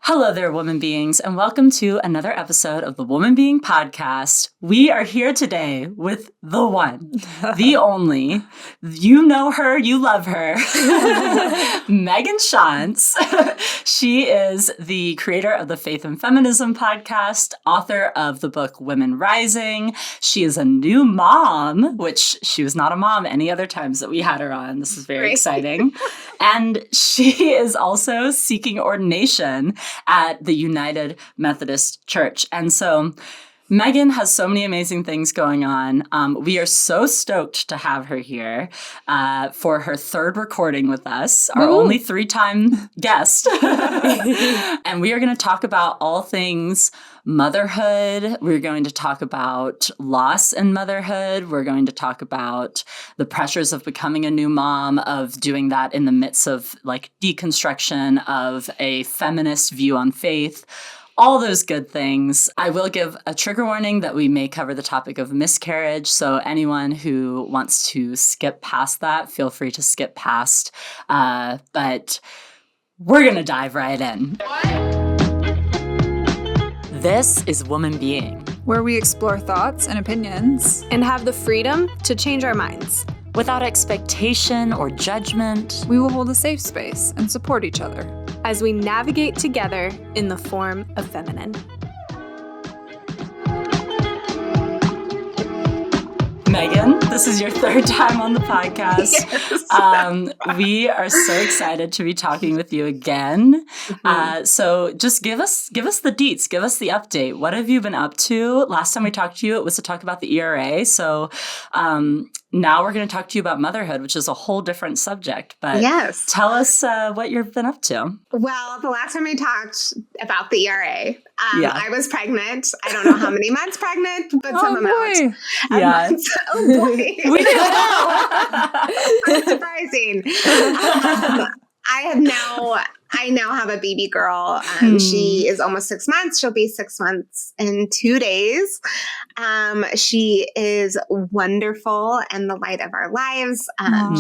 Hello there, woman beings, and welcome to another episode of the Woman Being Podcast. We are here today with the one, the only, you know her, you love her, Meghan Tschanz. She is the creator of the Faith and Feminism podcast, author of the book Women Rising. She is a new mom, which she was not a mom any other times that we had her on. This is very exciting. And she is also seeking ordination at the United Methodist Church. And so Meghan has so many amazing things going on. We are so stoked to have her here for her third recording with us, our only 3-time guest. And we are going to talk about all things motherhood. We're going to talk about loss in motherhood. We're going to talk about the pressures of becoming a new mom, of doing that in the midst of like deconstruction of a feminist view on faith. All those good things. I will give a trigger warning that we may cover the topic of miscarriage. So anyone who wants to skip past that, feel free to skip past. But we're going to dive right in. This is Woman Being, where we explore thoughts and opinions and have the freedom to change our minds. Without expectation or judgment, we will hold a safe space and support each other as we navigate together in the form of feminine. Meghan, this is your third time on the podcast. Yes. We are so excited to be talking with you again. So just give us the deets, give us the update. What have you been up to? Last time we talked to you, it was to talk about the ERA. So now we're going to talk to you about motherhood, which is a whole different subject. But yes, tell us what you've been up to. Well, the last time we talked about the ERA, I was pregnant. I don't know how many months pregnant, but some amount. Yeah. Oh boy. We That's surprising. I now have a baby girl. She is almost 6 months. She'll be 6 months in 2 days. She is wonderful and the light of our lives.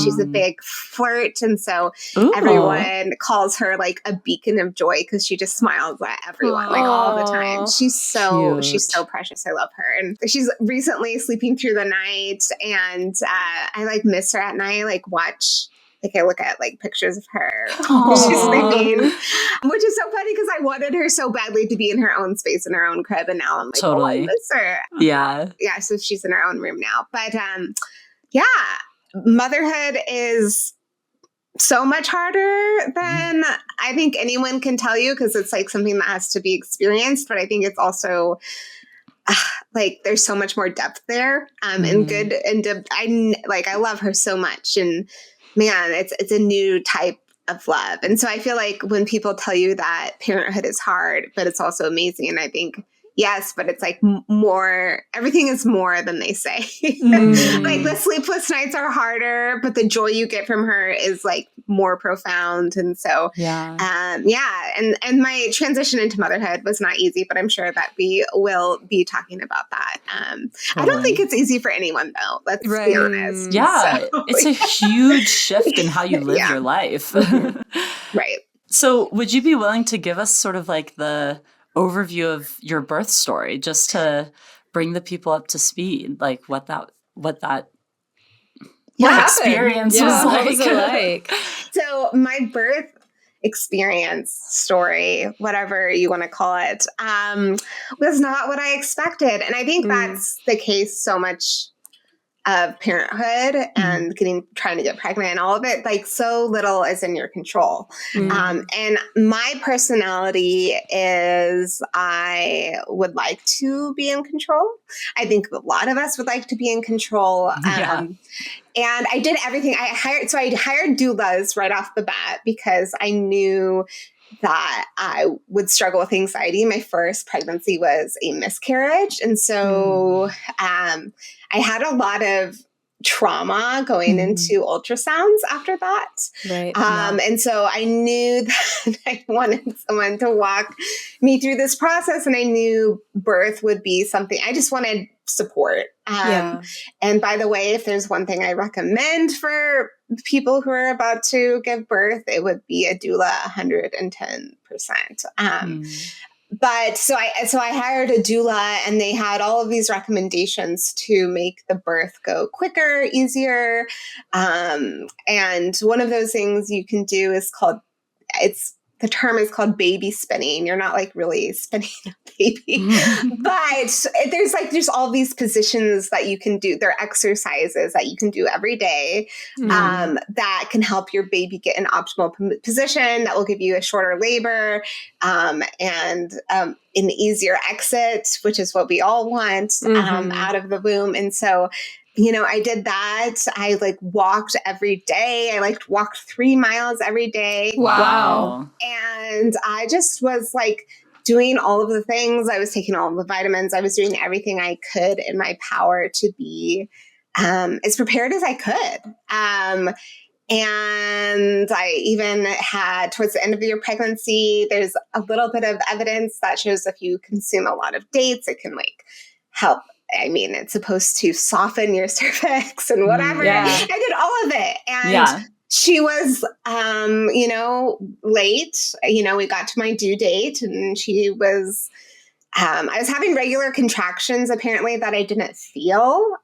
She's a big flirt. And so everyone calls her like a beacon of joy because she just smiles at everyone like all the time. She's so precious. I love her. And she's recently sleeping through the night, and I like miss her at night, like watch. Like I look at like pictures of her. She's sleeping, which is so funny because I wanted her so badly to be in her own space in her own crib, and now I'm like, oh, I miss her. Yeah. So she's in her own room now. But motherhood is so much harder than I think anyone can tell you, because it's like something that has to be experienced. But I think it's also like there's so much more depth there, and good and I love her so much. And man, it's a new type of love. And so I feel like when people tell you that parenthood is hard, but it's also amazing, and I think, yes, but it's like more, everything is more than they say. Like the sleepless nights are harder, but the joy you get from her is like more profound. And so, and my transition into motherhood was not easy, but I'm sure that we will be talking about that. I don't think it's easy for anyone though. Let's be honest. Yeah. So, it's a huge shift in how you live your life. Right. So would you be willing to give us sort of like the overview of your birth story, just to bring the people up to speed, like what that experience was like? What was it like? So my birth experience story, whatever you want to call it, was not what I expected. And I think that's the case so much of parenthood and trying to get pregnant and all of it. Like so little is in your control. And my personality is I would like to be in control. I think a lot of us would like to be in control. And I did everything. I hired doulas right off the bat because I knew that I would struggle with anxiety. My first pregnancy was a miscarriage. And so I had a lot of trauma going into ultrasounds after that. Right. And so I knew that I wanted someone to walk me through this process. And I knew birth would be something I just wanted support. And by the way, if there's one thing I recommend for people who are about to give birth, it would be a doula 110%. But so I hired a doula, and they had all of these recommendations to make the birth go quicker, easier. And one of those things you can do is the term is called baby spinning. You're not like really spinning a baby, but there's all these positions that you can do. There are exercises that you can do every day that can help your baby get an optimal position that will give you a shorter labor and an easier exit, which is what we all want out of the womb. And so I did that. I walked every day. I walked 3 miles every day. Wow. And I just was doing all of the things. I was taking all of the vitamins. I was doing everything I could in my power to be as prepared as I could. And I even had, towards the end of your pregnancy, there's a little bit of evidence that shows if you consume a lot of dates, it can help. I mean, it's supposed to soften your cervix and whatever. Yeah. I did all of it. And she was, late. We got to my due date, and she was, I was having regular contractions, apparently, that I didn't feel,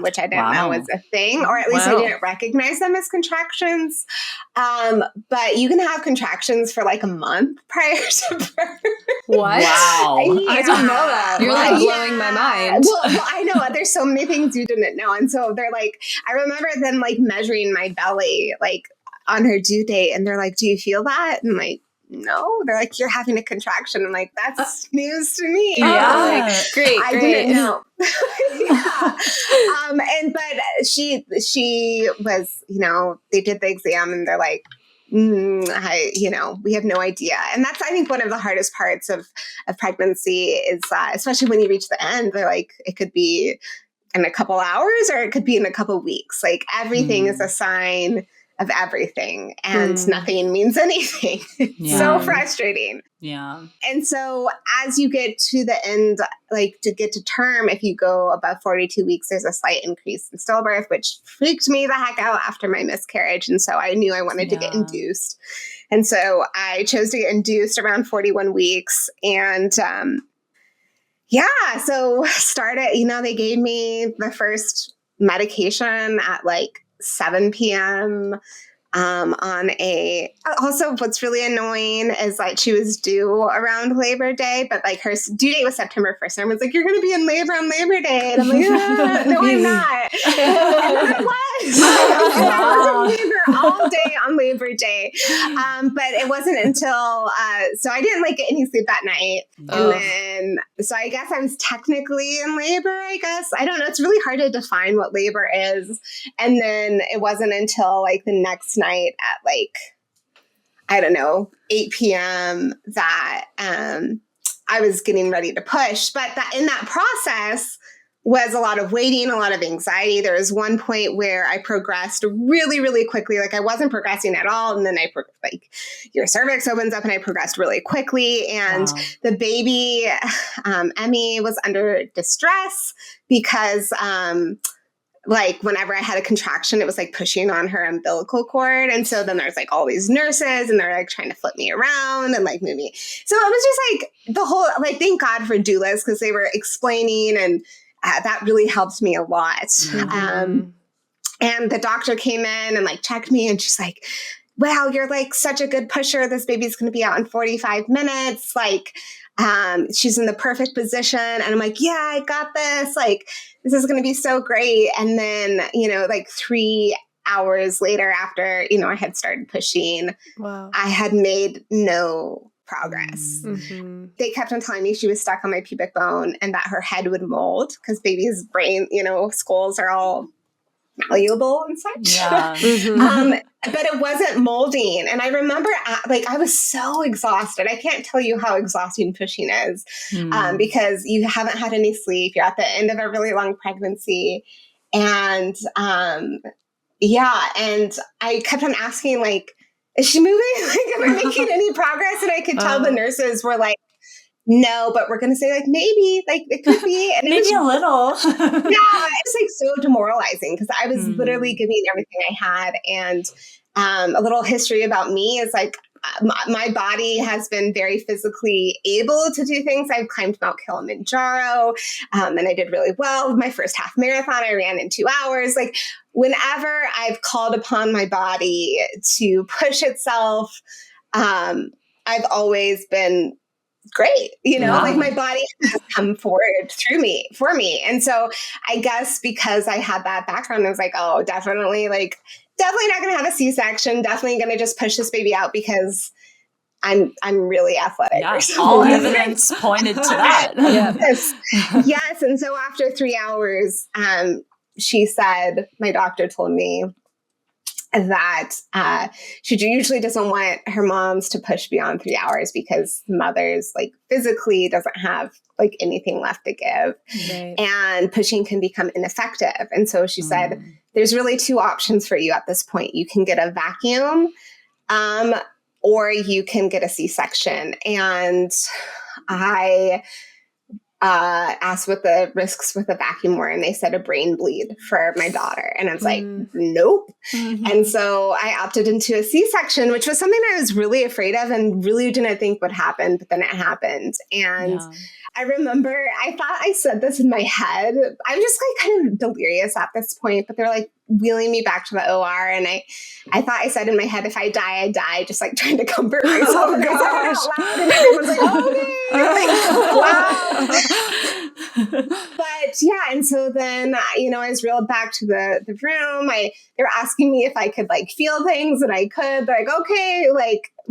which I didn't know was a thing, or at least I didn't recognize them as contractions. But you can have contractions for a month prior to birth. What? Wow. Yeah. I didn't know that. You're blowing my mind. Well, I know. There's so many things you didn't know. And so they're I remember them measuring my belly on her due date. And they're do you feel that? And I'm no. They're you're having a contraction. I'm that's news to me. Yeah. Great. I didn't know. But she was, they did the exam, and they're we have no idea. And that's, I think, one of the hardest parts of pregnancy is, especially when you reach the end, they're it could be in a couple hours or it could be in a couple weeks. Everything is a sign of everything, and nothing means anything. It's so frustrating. Yeah. And so as you get to the end, to get to term, if you go above 42 weeks, there's a slight increase in stillbirth, which freaked me the heck out after my miscarriage. And so I knew I wanted to get induced. And so I chose to get induced around 41 weeks. And so started, they gave me the first medication at 7 p.m. Also what's really annoying is she was due around Labor Day, but her due date was September 1st. And I was you're going to be in labor on Labor Day. And I'm no, I'm not. And I was. I was in labor all day on Labor Day. But it wasn't until, so I didn't get any sleep that night. And then, so I guess I was technically in labor, I guess. I don't know. It's really hard to define what labor is. And then it wasn't until the next night at 8 p.m. that I was getting ready to push. But in that process was a lot of waiting, a lot of anxiety. There was one point where I progressed really, really quickly. I wasn't progressing at all. And then your cervix opens up and I progressed really quickly. And the baby, Emmy, was under distress because whenever I had a contraction, it was pushing on her umbilical cord. And so then there's all these nurses, and they're trying to flip me around and move me. So it was just the whole, thank God for doulas, because they were explaining, and that really helped me a lot. And the doctor came in and checked me, and she's wow, you're such a good pusher. This baby's going to be out in 45 minutes. She's in the perfect position. And I'm yeah, I got this. This is going to be so great. And then, 3 hours later after, I had started pushing, I had made no progress. They kept on telling me she was stuck on my pubic bone and that her head would mold because baby's brain, skulls are all malleable and such. Yeah. But it wasn't molding. And I remember I was so exhausted. I can't tell you how exhausting pushing is because you haven't had any sleep. You're at the end of a really long pregnancy. And and I kept on asking, is she moving? Am I making any progress? And I could tell the nurses were no, but we're going to say like, maybe, like it could be. And maybe a little. yeah, it was like so demoralizing because I was literally giving everything I had. And a little history about me is like, my body has been very physically able to do things. I've climbed Mount Kilimanjaro, and I did really well. My first half marathon, I ran in 2 hours. Like whenever I've called upon my body to push itself, I've always been great. Like my body has come forward for me. And so I guess because I had that background, I was like, oh, definitely not going to have a C-section. Definitely going to just push this baby out because I'm really athletic. Yeah, all evidence pointed to that. Yes. And so after 3 hours, she said, my doctor told me that she usually doesn't want her moms to push beyond 3 hours because mothers physically doesn't have anything left to give. Right. And pushing can become ineffective. And so she said, there's really 2 options for you at this point. You can get a vacuum, or you can get a C-section. And I asked what the risks with a vacuum were, and they said a brain bleed for my daughter. And I was like, nope. And so I opted into a C-section, which was something I was really afraid of and really didn't think would happen, but then it happened. And I remember I thought I said this in my head. I was just kind of delirious at this point, but they're wheeling me back to the OR. And I thought I said in my head, if I die, I die, just trying to comfort myself. Oh, gosh. And everyone's like, oh, okay. Wow. But yeah. And so then, I was reeled back to the room. They were asking me if I could feel things, and I could. They're like, okay,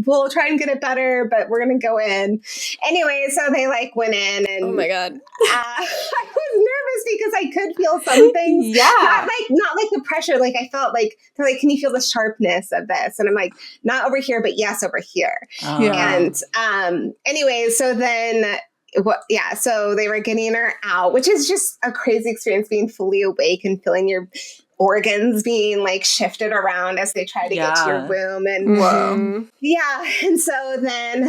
we'll try and get it better, but we're going to go in. Anyway, so they went in, and oh my God. I was nervous because I could feel some things. Yeah. Not the pressure. I felt they're like, can you feel the sharpness of this? And I'm like, not over here, but yes, over here. Oh. Yeah. And anyway, so then so they were getting her out, which is just a crazy experience, being fully awake and feeling your organs being shifted around as they try to get to your womb. And and so then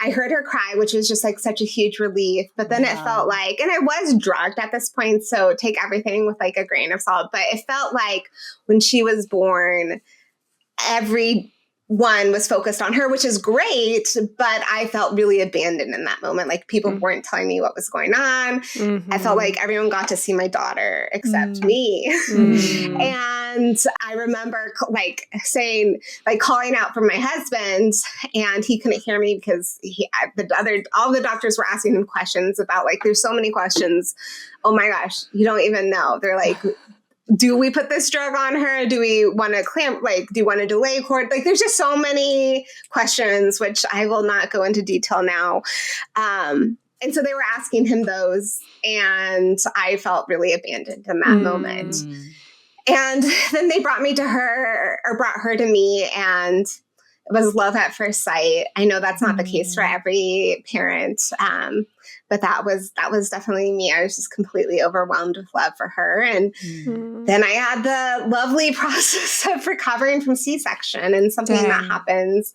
I heard her cry, which was just such a huge relief. But then it felt and I was drugged at this point, so take everything with a grain of salt, but it felt like when she was born, everyone was focused on her, which is great, but I felt really abandoned in that moment. People weren't telling me what was going on. I felt like everyone got to see my daughter except me. And I remember saying, calling out for my husband, and he couldn't hear me because all the doctors were asking him questions about there's so many questions. Oh my gosh, you don't even know. They're like, do we put this drug on her? Do we want to clamp? Do you want to delay court? There's just so many questions, which I will not go into detail now. And so they were asking him those, and I felt really abandoned in that moment. And then they brought her to me, and it was love at first sight. I know that's not the case for every parent, but that was definitely me. I was just completely overwhelmed with love for her. And then I had the lovely process of recovering from C-section. And something that happens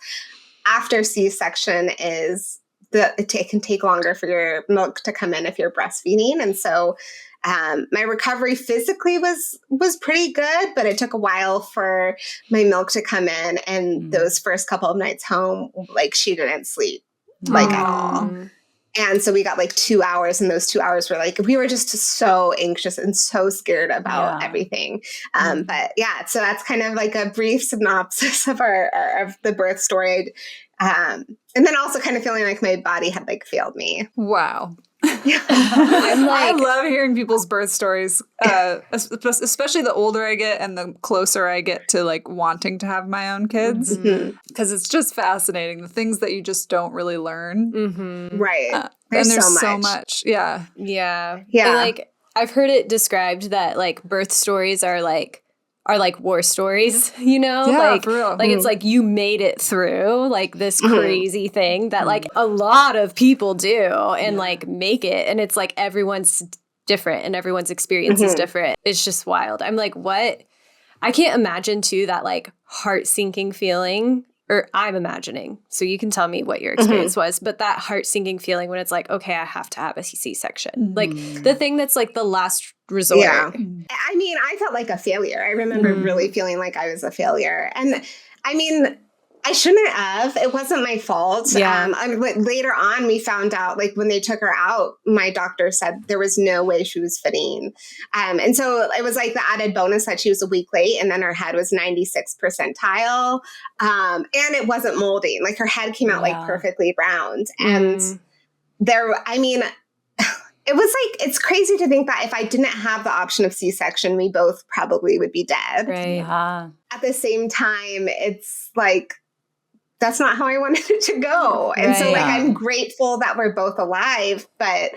after C-section is it can take longer for your milk to come in if you're breastfeeding. And so my recovery physically was pretty good, but it took a while for my milk to come in. And those first couple of nights home, she didn't sleep at all. And so we got 2 hours, and those 2 hours were we were just so anxious and so scared about everything. But yeah, so that's kind of a brief synopsis of of the birth story. And then also kind of feeling like my body had failed me. Wow. I love hearing people's birth stories, especially the older I get and the closer I get to wanting to have my own kids, because it's just fascinating, the things that you just don't really learn. Right. And there's so much. Yeah. And, I've heard it described that birth stories are war stories, Yeah, for real. It's you made it through this crazy thing that a lot of people do and make it. And it's everyone's different and everyone's experience is different. It's just wild. I'm what? I can't imagine too that heart sinking feeling or I'm imagining, so you can tell me what your experience was, but that heart-sinking feeling when it's like, okay, I have to have a C-section. Like the thing that's like the last resort. Yeah. I mean, I felt like a failure. I remember really feeling like I was a failure. And I mean, I shouldn't have. It wasn't my fault. Yeah. Later on, we found out, like when they took her out, my doctor said there was no way she was fitting. And so it was like the added bonus that she was a week late, and then her head was 96th percentile. And it wasn't molding. Like her head came out like perfectly round. And I mean, it was like, it's crazy to think that if I didn't have the option of C-section, we both probably would be dead. Right. Yeah. At the same time, it's like, that's not how I wanted it to go. And so like, I'm grateful that we're both alive, but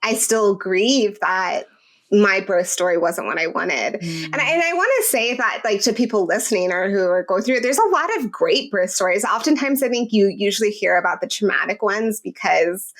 I still grieve that my birth story wasn't what I wanted. And I want to say that, like, to people listening or who are going through it, there's a lot of great birth stories. Oftentimes I think you usually hear about the traumatic ones because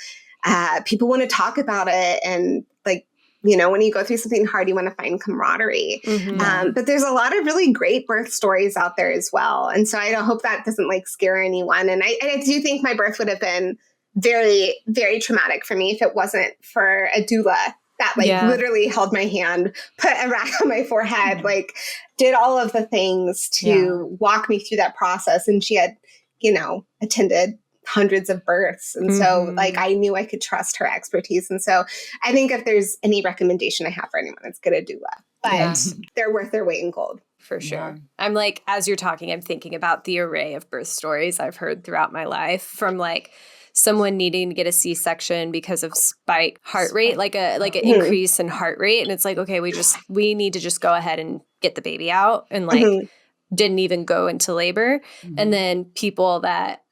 people want to talk about it. And like, you know, when you go through something hard, you want to find camaraderie. But there's a lot of really great birth stories out there as well. And so I hope that doesn't like scare anyone. And I do think my birth would have been very, very traumatic for me if it wasn't for a doula that like literally held my hand, put a rack on my forehead, like did all of the things to walk me through that process. And she had, you know, attended hundreds of births. And so like, I knew I could trust her expertise. And so I think if there's any recommendation I have for anyone, it's get a doula, but they're worth their weight in gold. For sure. I'm like, as you're talking, I'm thinking about the array of birth stories I've heard throughout my life, from like someone needing to get a C-section because of spike heart rate, like an increase in heart rate. And it's like, okay, we need to just go ahead and get the baby out, and like didn't even go into labor. And then people that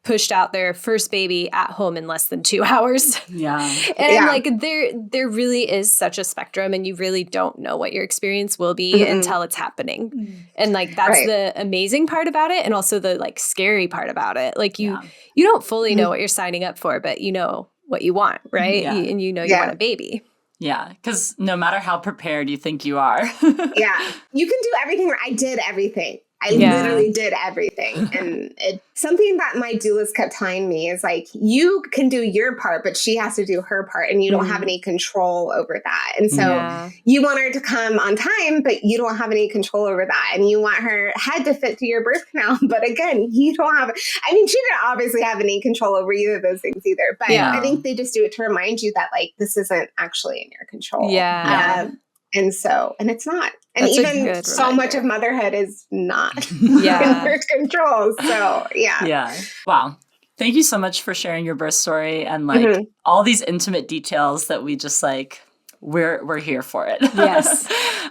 pushed out their first baby at home in less than 2 hours. And like there really is such a spectrum, and you really don't know what your experience will be until it's happening. And like that's the amazing part about it, and also the like scary part about it. Like you don't fully know what you're signing up for, but you know what you want, right? And you know you want a baby. Yeah, because no matter how prepared you think you are. You can do everything. I did everything. I literally did everything. And something that my doulas kept telling me is like, you can do your part, but she has to do her part, and you don't have any control over that. And so you want her to come on time, but you don't have any control over that. And you want her head to fit to your birth canal. But again, you don't have, I mean, she didn't obviously have any control over either of those things either. But I think they just do it to remind you that like, this isn't actually in your control. And so, and it's not. And that's even so much of motherhood is not in your control. So, Wow. Thank you so much for sharing your birth story and like all these intimate details that we just like, we're here for it. Yes.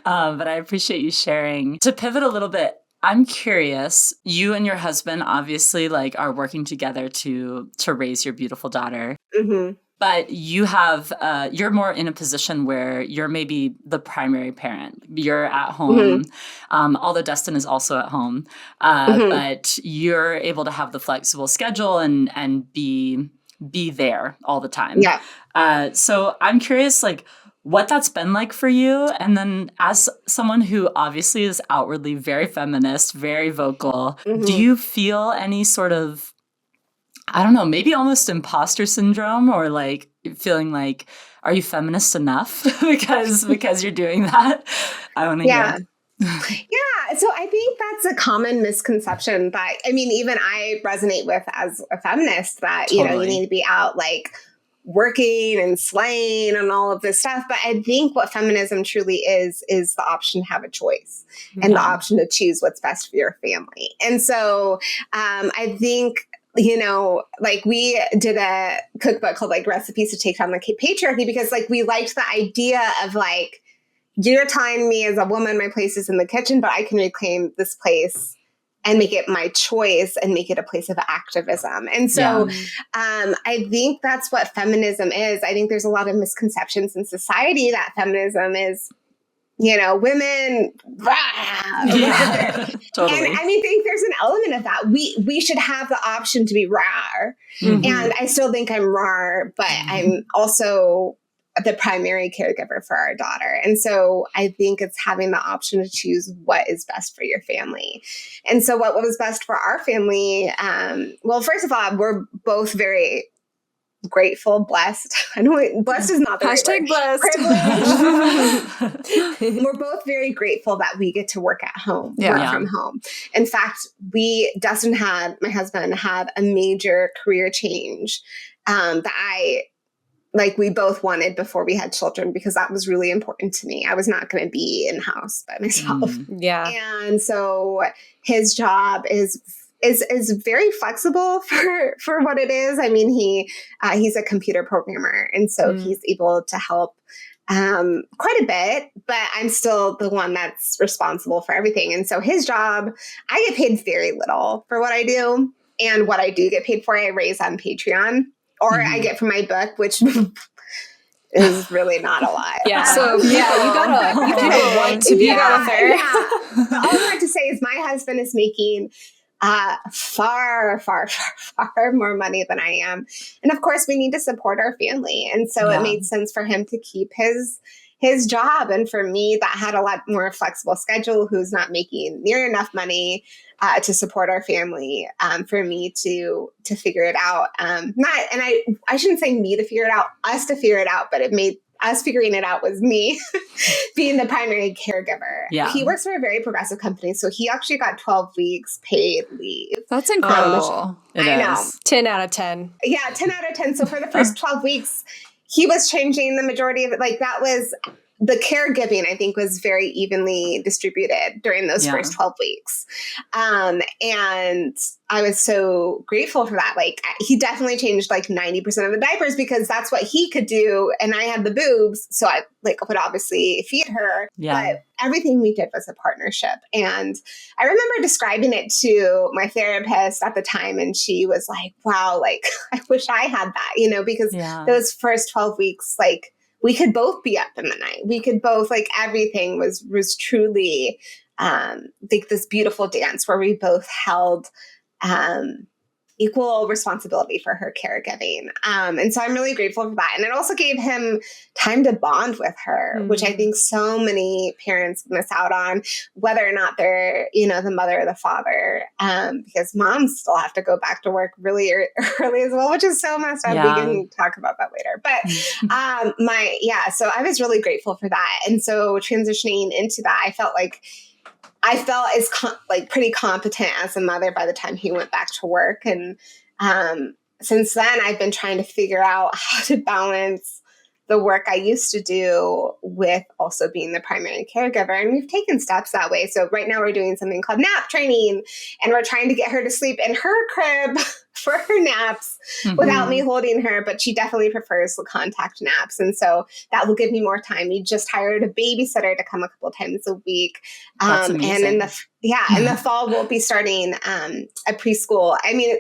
But I appreciate you sharing. To pivot a little bit, I'm curious, you and your husband obviously like are working together to raise your beautiful daughter. But you have, you're more in a position where you're maybe the primary parent. You're at home, although Dustin is also at home. But you're able to have the flexible schedule and be there all the time. So I'm curious, like, what that's been like for you. And then as someone who obviously is outwardly very feminist, very vocal, do you feel any sort of, I don't know, maybe almost imposter syndrome, or like feeling like, are you feminist enough because you're doing that? I want to hear. So I think that's a common misconception that, I mean, even I resonate with as a feminist, that, you know, you need to be out like working and slaying and all of this stuff. But I think what feminism truly is the option to have a choice and the option to choose what's best for your family. And so I think, you know, like we did a cookbook called like Recipes to Take Down the Patriarchy, because like we liked the idea of like, you're telling me as a woman, my place is in the kitchen, but I can reclaim this place and make it my choice and make it a place of activism. And so I think that's what feminism is. I think there's a lot of misconceptions in society that feminism is, you know, women, Totally. And I mean, think there's an element of that. We should have the option to be rar. And I still think I'm rar, but I'm also the primary caregiver for our daughter. And so I think it's having the option to choose what is best for your family. And so what was best for our family, well, first of all, we're both very grateful, blessed. I know blessed is not the Hashtag right blessed. word. We're both very grateful that we get to work at home, work from home. In fact, my husband had a major career change that we both wanted before we had children, because that was really important to me. I was not going to be in-house by myself. Yeah. And so his job is very flexible for what it is. I mean, he's a computer programmer, and so he's able to help quite a bit, but I'm still the one that's responsible for everything. And so his job, I get paid very little for what I do, and what I do get paid for, I raise on Patreon, or I get from my book, which is really not a lot. Yeah. So you gotta want to be fair. Yeah. But all I have to say is my husband is making far, far, far, far more money than I am. And of course we need to support our family. And so it made sense for him to keep his job. And for me, that had a lot more flexible schedule, who's not making near enough money to support our family, for me to figure it out. I shouldn't say me to figure it out, us to figure it out, but it made us figuring it out was me being the primary caregiver. Yeah. He works for a very progressive company, so he actually got 12 weeks paid leave. That's incredible. It I is. know. 10 out of 10. Yeah, 10 out of 10. So for the first 12 weeks, he was changing the majority of it. Like, that was the caregiving, I think, was very evenly distributed during those first 12 weeks. And I was so grateful for that. Like, he definitely changed like 90% of the diapers, because that's what he could do. And I had the boobs, so I would obviously feed her. Yeah. But everything we did was a partnership. And I remember describing it to my therapist at the time, and she was like, wow, like, I wish I had that, because those first 12 weeks, like, we could both be up in the night. We could both, like, everything was truly like this beautiful dance where we both held equal responsibility for her caregiving. And so I'm really grateful for that. And it also gave him time to bond with her, which I think so many parents miss out on, whether or not they're, the mother or the father, because moms still have to go back to work really early as well, which is so messed up. We can talk about that later. But so I was really grateful for that. And so transitioning into that, I felt as pretty competent as a mother by the time he went back to work. And since then, I've been trying to figure out how to balance the work I used to do with also being the primary caregiver. And we've taken steps that way. So right now we're doing something called nap training, and we're trying to get her to sleep in her crib for her naps without me holding her, but she definitely prefers the contact naps. And so that will give me more time. We just hired a babysitter to come a couple of times a week. And in the fall, we'll be starting a preschool. I mean,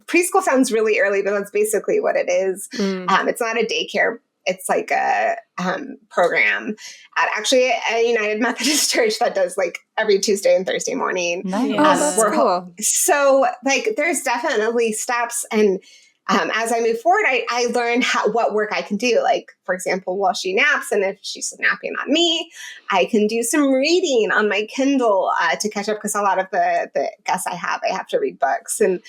preschool sounds really early, but that's basically what it is. It's not a daycare. It's like a program at actually a United Methodist Church that does like every Tuesday and Thursday morning. Nice. That's cool. So like there's definitely steps. And as I move forward, I learn what work I can do. Like, for example, while she naps, and if she's napping on me, I can do some reading on my Kindle to catch up, because a lot of the guests I have to read books. And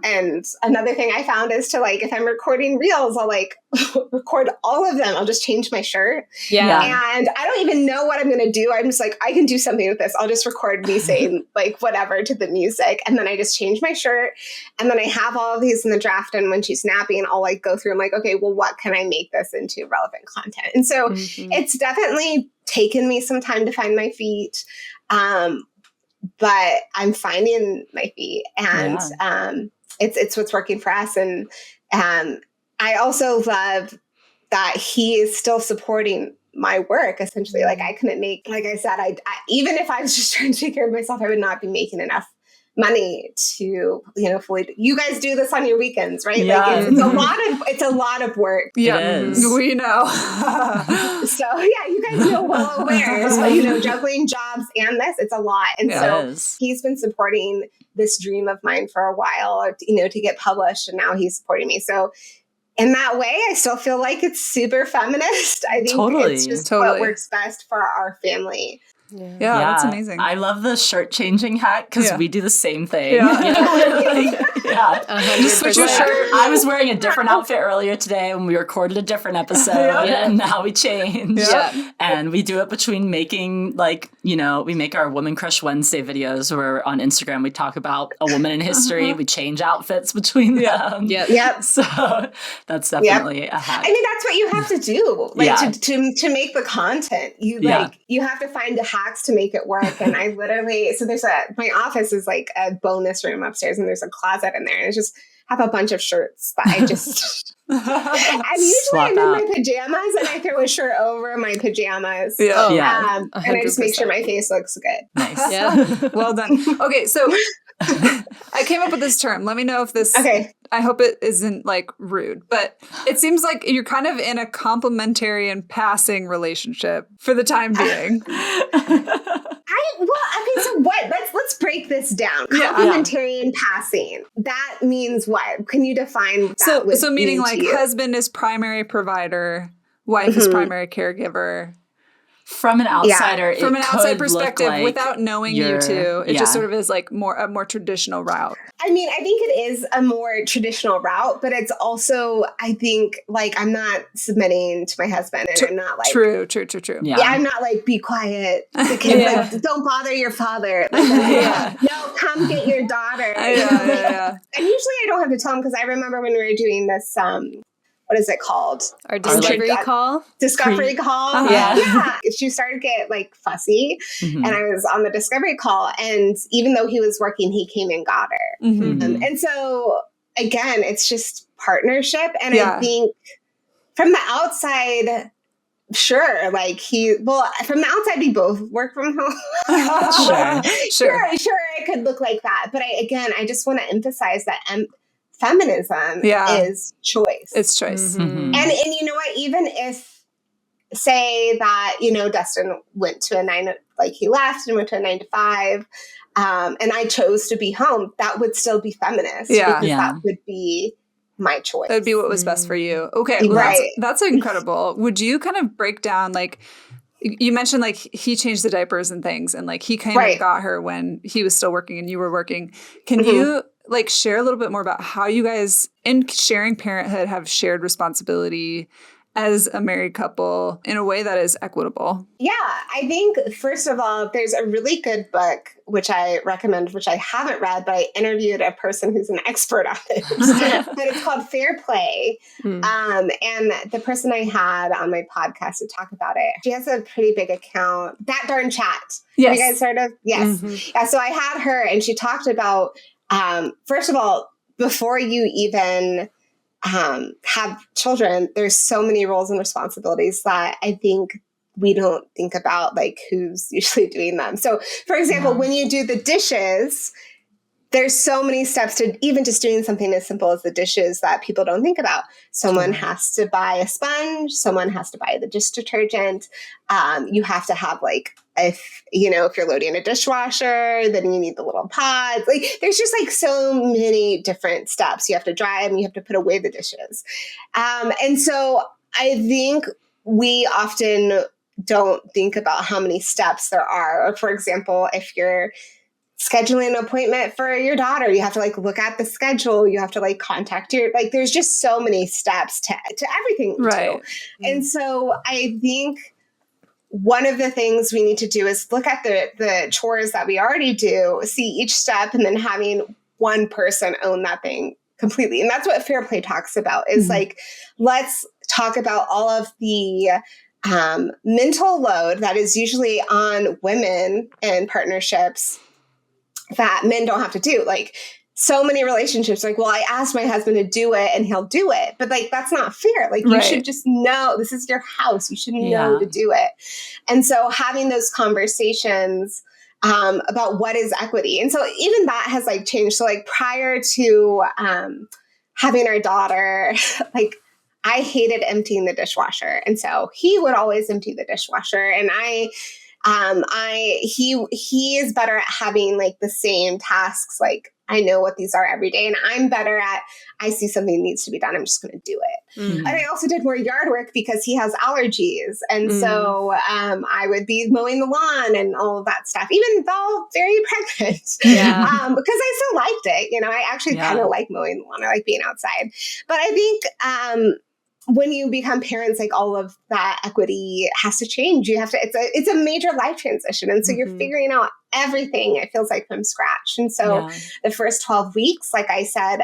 and another thing I found is to, like, if I'm recording reels, I'll like record all of them. I'll just change my shirt. And I don't even know what I'm going to do. I'm just like, I can do something with this. I'll just record me saying like whatever to the music. And then I just change my shirt. And then I have all of these in the draft. And when she's napping, I'll like go through and like, okay, well, what can I make this into relevant content? And so it's definitely taken me some time to find my feet. But I'm finding my feet, and it's what's working for us. And I also love that he is still supporting my work. Essentially, like, I couldn't make, like I said, I even if I was just trying to take care of myself, I would not be making enough money to, fully. You guys do this on your weekends, right? Yeah. Like it's a lot of work. Yeah, we know. So you guys know well aware. So juggling jobs and this, it's a lot. And so he's been supporting this dream of mine for a while, to get published, and now he's supporting me. So in that way, I still feel like it's super feminist. I think it's just what works best for our family. Yeah, that's amazing. I love the shirt changing hack because we do the same thing. Just switch your shirt. I was wearing a different outfit earlier today when we recorded a different episode, and now we change. And we do it between making, like, you know, we make our Woman Crush Wednesday videos where on Instagram we talk about a woman in history. We change outfits between them. So that's definitely a hack. I mean, that's what you have to do, like to make the content. You you have to find the hacks to make it work. And I literally, so my office is like a bonus room upstairs, and there's a closet in there, and I just have a bunch of shirts that I just, and usually I'm in my pajamas and I throw a shirt over my pajamas. And I just make sure my face looks good. Nice. Well done. Okay. So I came up with this term. Let me know if this, I hope it isn't like rude, but it seems like you're kind of in a complementary and passing relationship for the time being. So what? Let's break this down. Complementary and passing. That means what? Can you define what that would so meaning mean like husband is primary provider, wife is primary caregiver. From an outsider, from an outside perspective, like without knowing you two, it just sort of is like a more traditional route. I mean, I think it is a more traditional route, but it's also, I think, like, I'm not submitting to my husband, and I'm not like true. Yeah, I'm not like, be quiet. The kid, like, don't bother your father. Like, no, come get your daughter. And usually I don't have to tell him, because I remember when we were doing this. What is it called? Our discovery call? Discovery call. She started to get like fussy, and I was on the discovery call, and even though he was working, he came and got her. And so again, it's just partnership. And I think from the outside, sure, like from the outside, we both work from home. Sure, it could look like that. But I just want to emphasize that feminism is choice. It's choice. And you know what, even if, say that, you know, Dustin went to he left and went to a 9 to 5, and I chose to be home, that would still be feminist. Because that would be my choice. That would be what was best for you. Okay. Well, that's incredible. Would you kind of break down, like, you mentioned like he changed the diapers and things, and like he came and got her when he was still working and you were working. Can you like share a little bit more about how you guys in sharing parenthood have shared responsibility as a married couple in a way that is equitable? Yeah, I think first of all, there's a really good book, which I recommend, which I haven't read, but I interviewed a person who's an expert on it. But it's called Fair Play. And the person I had on my podcast to talk about it, she has a pretty big account, That Darn Chat. Yes. You guys heard of? Yes. Yeah, so I had her, and she talked about, first of all, before you even have children, there's so many roles and responsibilities that I think we don't think about, like who's usually doing them. So, for example, when you do the dishes, there's so many steps to even just doing something as simple as the dishes that people don't think about. Someone has to buy a sponge. Someone has to buy the dish detergent. You have to have if you're loading a dishwasher, then you need the little pods. Like there's just like so many different steps. You have to dry them. You have to put away the dishes. And so I think we often don't think about how many steps there are. Or for example, if you're scheduling an appointment for your daughter, you have to look at the schedule. You have to contact there's just so many steps to everything we do. And so I think one of the things we need to do is look at the chores that we already do, see each step, and then having one person own that thing completely. And that's what Fair Play talks about is let's talk about all of the mental load that is usually on women in partnerships that men don't have to do. So many relationships, well, I asked my husband to do it and he'll do it. But that's not fair. You should just know this is your house. You should know to do it. And so having those conversations about what is equity. And so even that has changed. So prior to having our daughter, I hated emptying the dishwasher. And so he would always empty the dishwasher. And I He is better at having like the same tasks. Like I know what these are every day, and I'm better at, I see something needs to be done, I'm just going to do it. Mm. And I also did more yard work because he has allergies. And so I would be mowing the lawn and all of that stuff, even though very pregnant, because I still liked it. You know, I actually kind of like mowing the lawn. I like being outside. But I think when you become parents, like all of that equity has to change. You have to, it's a major life transition. And so you're figuring out everything, it feels like, from scratch. And so the first 12 weeks, like I said,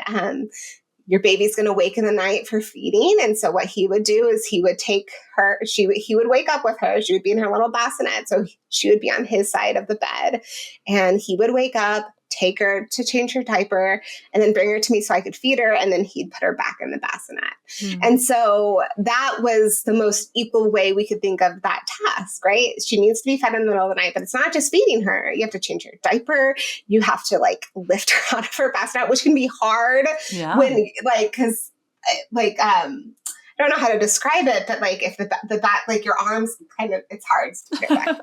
your baby's going to wake in the night for feeding. And so what he would do is he would take her, he would wake up with her. She would be in her little bassinet. So she would be on his side of the bed, and he would wake up, take her to change her diaper, and then bring her to me so I could feed her. And then he'd put her back in the bassinet. And so that was the most equal way we could think of that task, right? She needs to be fed in the middle of the night, but it's not just feeding her. You have to change her diaper. You have to like lift her out of her bassinet, which can be hard when like, cause like, I don't know how to describe it, but like if the back, like your arms kind of, it's hard to get back. When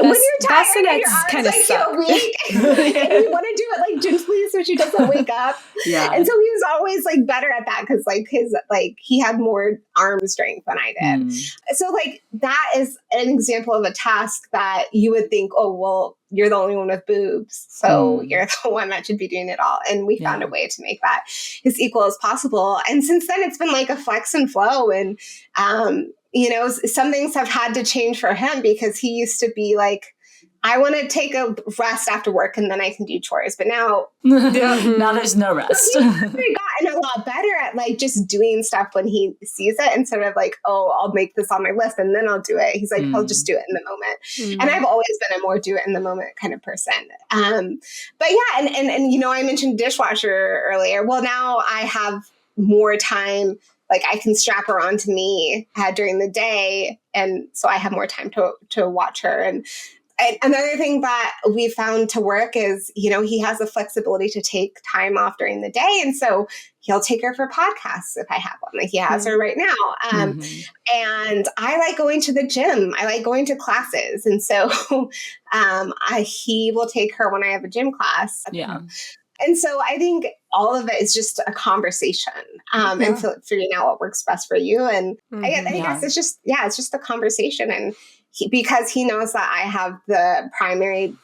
you're tired and your arms kind of like feel weak and you want to do it like gently so she doesn't wake up. And so he was always like better at that because like he had more arm strength than I did. So like that is an example of a task that you would think, oh, well, you're the only one with boobs, so you're the one that should be doing it all. And we found a way to make that as equal as possible. And since then, it's been like a flex and flow. And, you know, some things have had to change for him because he used to be like, I want to take a rest after work and then I can do chores. But now, now there's no rest. So he's gotten a lot better at like just doing stuff when he sees it instead of like, oh, I'll make this on my list and then I'll do it. He's like, he'll just do it in the moment. And I've always been a more do it in the moment kind of person. But yeah, and you know, I mentioned dishwasher earlier. Well, now I have more time. Like I can strap her onto me during the day. And so I have more time to watch her. And another thing that we found to work is, you know, he has the flexibility to take time off during the day. And so he'll take her for podcasts if I have one. Like he has her right now. And I like going to the gym. I like going to classes. And so he will take her when I have a gym class. And so I think all of it is just a conversation and figuring out what works best for you. And I guess it's just a conversation. And because he knows that I have the primary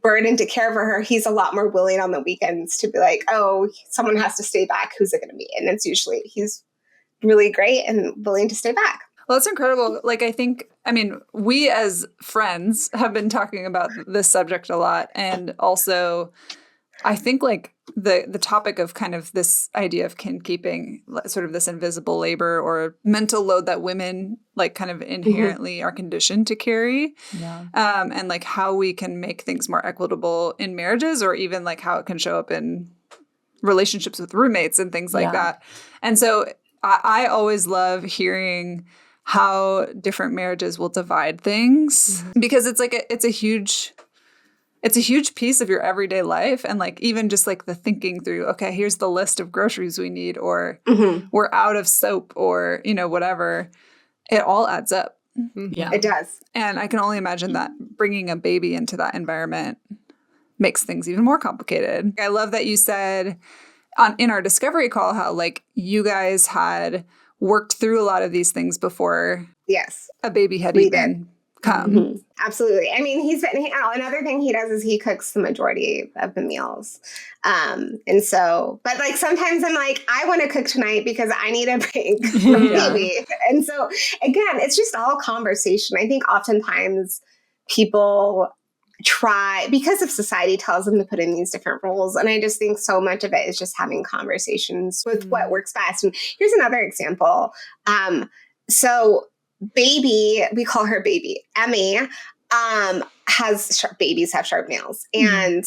burden to care for her, he's a lot more willing on the weekends to be like, oh, someone has to stay back. Who's it going to be? And it's usually he's really great and willing to stay back. Well, that's incredible. Like, I mean, we as friends have been talking about this subject a lot. And also, I think like the topic of kind of this idea of kin keeping, sort of this invisible labor or mental load that women like kind of inherently are conditioned to carry, and like how we can make things more equitable in marriages, or even like how it can show up in relationships with roommates and things like that. And so I always love hearing how different marriages will divide things because it's like it's a huge piece of your everyday life. And like, even just like the thinking through, okay, here's the list of groceries we need, or we're out of soap, or, you know, whatever, it all adds up. Yeah, it does. And I can only imagine that bringing a baby into that environment makes things even more complicated. I love that you said in our discovery call, how like you guys had worked through a lot of these things before a baby had even come. Absolutely. I mean, another thing he does is he cooks the majority of the meals. And so, but like sometimes I'm like, I want to cook tonight because I need a break from baby. And so again, it's just all conversation. I think oftentimes people try, because of society tells them to put in these different roles. And I just think so much of it is just having conversations with what works best. And here's another example. So baby, we call her baby, Emmy, babies have sharp nails, and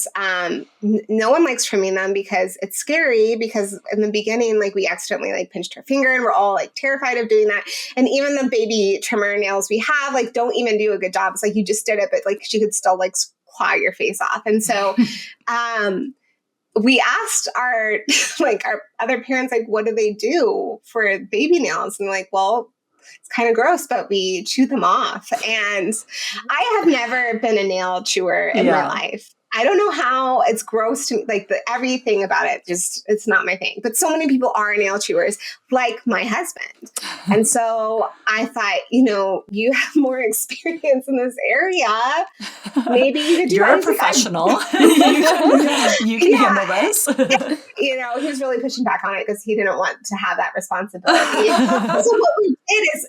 no one likes trimming them because it's scary, because in the beginning, like we accidentally like pinched her finger and we're all like terrified of doing that. And even the baby trimmer nails we have like don't even do a good job. It's like you just did it, but like she could still like claw your face off. And so we asked our other parents, like, what do they do for baby nails? And like, well, it's kind of gross, but we chew them off. And I have never been a nail chewer in my life. I don't know how. It's gross to me. Like everything about it, just, it's not my thing. But so many people are nail chewers, like my husband. And so I thought, you have more experience in this area. Maybe you could do You're a professional. You can handle this. He was really pushing back on it because he didn't want to have that responsibility. So what we did is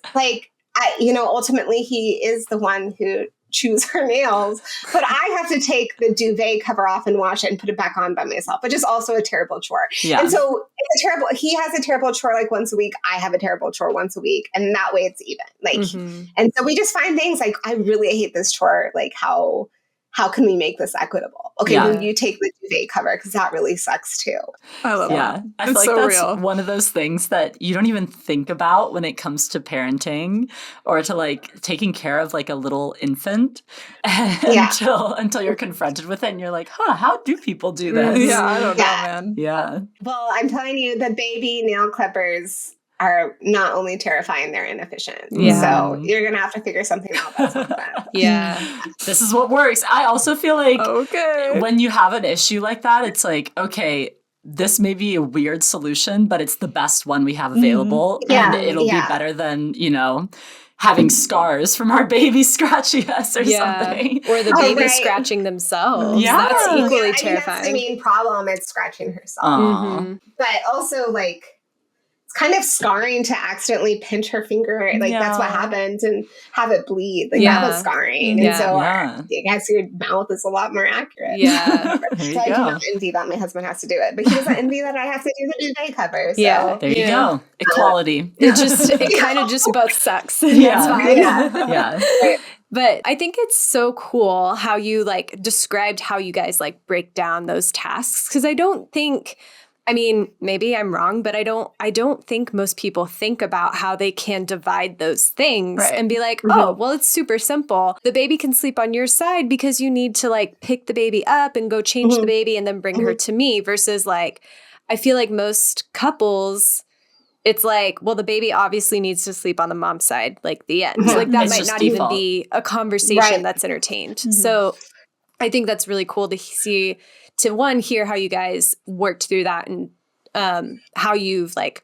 ultimately he is the one who chews her nails, but I have to take the duvet cover off and wash it and put it back on by myself, which is also a terrible chore. Yeah. And so he has a terrible chore like once a week. I have a terrible chore once a week. And that way it's even. And so we just find things like, I really hate this chore. Like how can we make this equitable? Okay, will you take the duvet cover? Because that really sucks too. I love that. I feel like so that's real. One of those things that you don't even think about when it comes to parenting or to like taking care of like a little infant until you're confronted with it and you're like, how do people do this? Yeah, I don't know, man. Yeah. Well, I'm telling you, the baby nail clippers are not only terrifying, they're inefficient. Yeah. So you're going to have to figure something out. That's not bad. Yeah. This is what works. I also feel like when you have an issue like that, it's like, okay, this may be a weird solution, but it's the best one we have available. And it'll be better than, having scars from our baby scratching us or something. Or the baby scratching themselves. Yeah. That's equally terrifying. That's the main problem. It's scratching herself. But also kind of scarring to accidentally pinch her finger. Like that's what happened, and have it bleed. Like that was scarring. And so I guess your mouth is a lot more accurate. Yeah. So I do not envy that my husband has to do it, but he doesn't envy that I have to do the duvet cover. So. Yeah. There you go. Equality. It kind of just both sucks. Yeah. That's fine. Yeah. But I think it's so cool how you like described how you guys like break down those tasks. Cause I don't think, maybe I'm wrong, but I don't think most people think about how they can divide those things and be like, well, it's super simple. The baby can sleep on your side because you need to like pick the baby up and go change the baby and then bring her to me versus like, I feel like most couples, it's like, well, the baby obviously needs to sleep on the mom's side, like the end. Like that might not even be a conversation that's entertained. So I think that's really cool to see, to hear how you guys worked through that and how you've like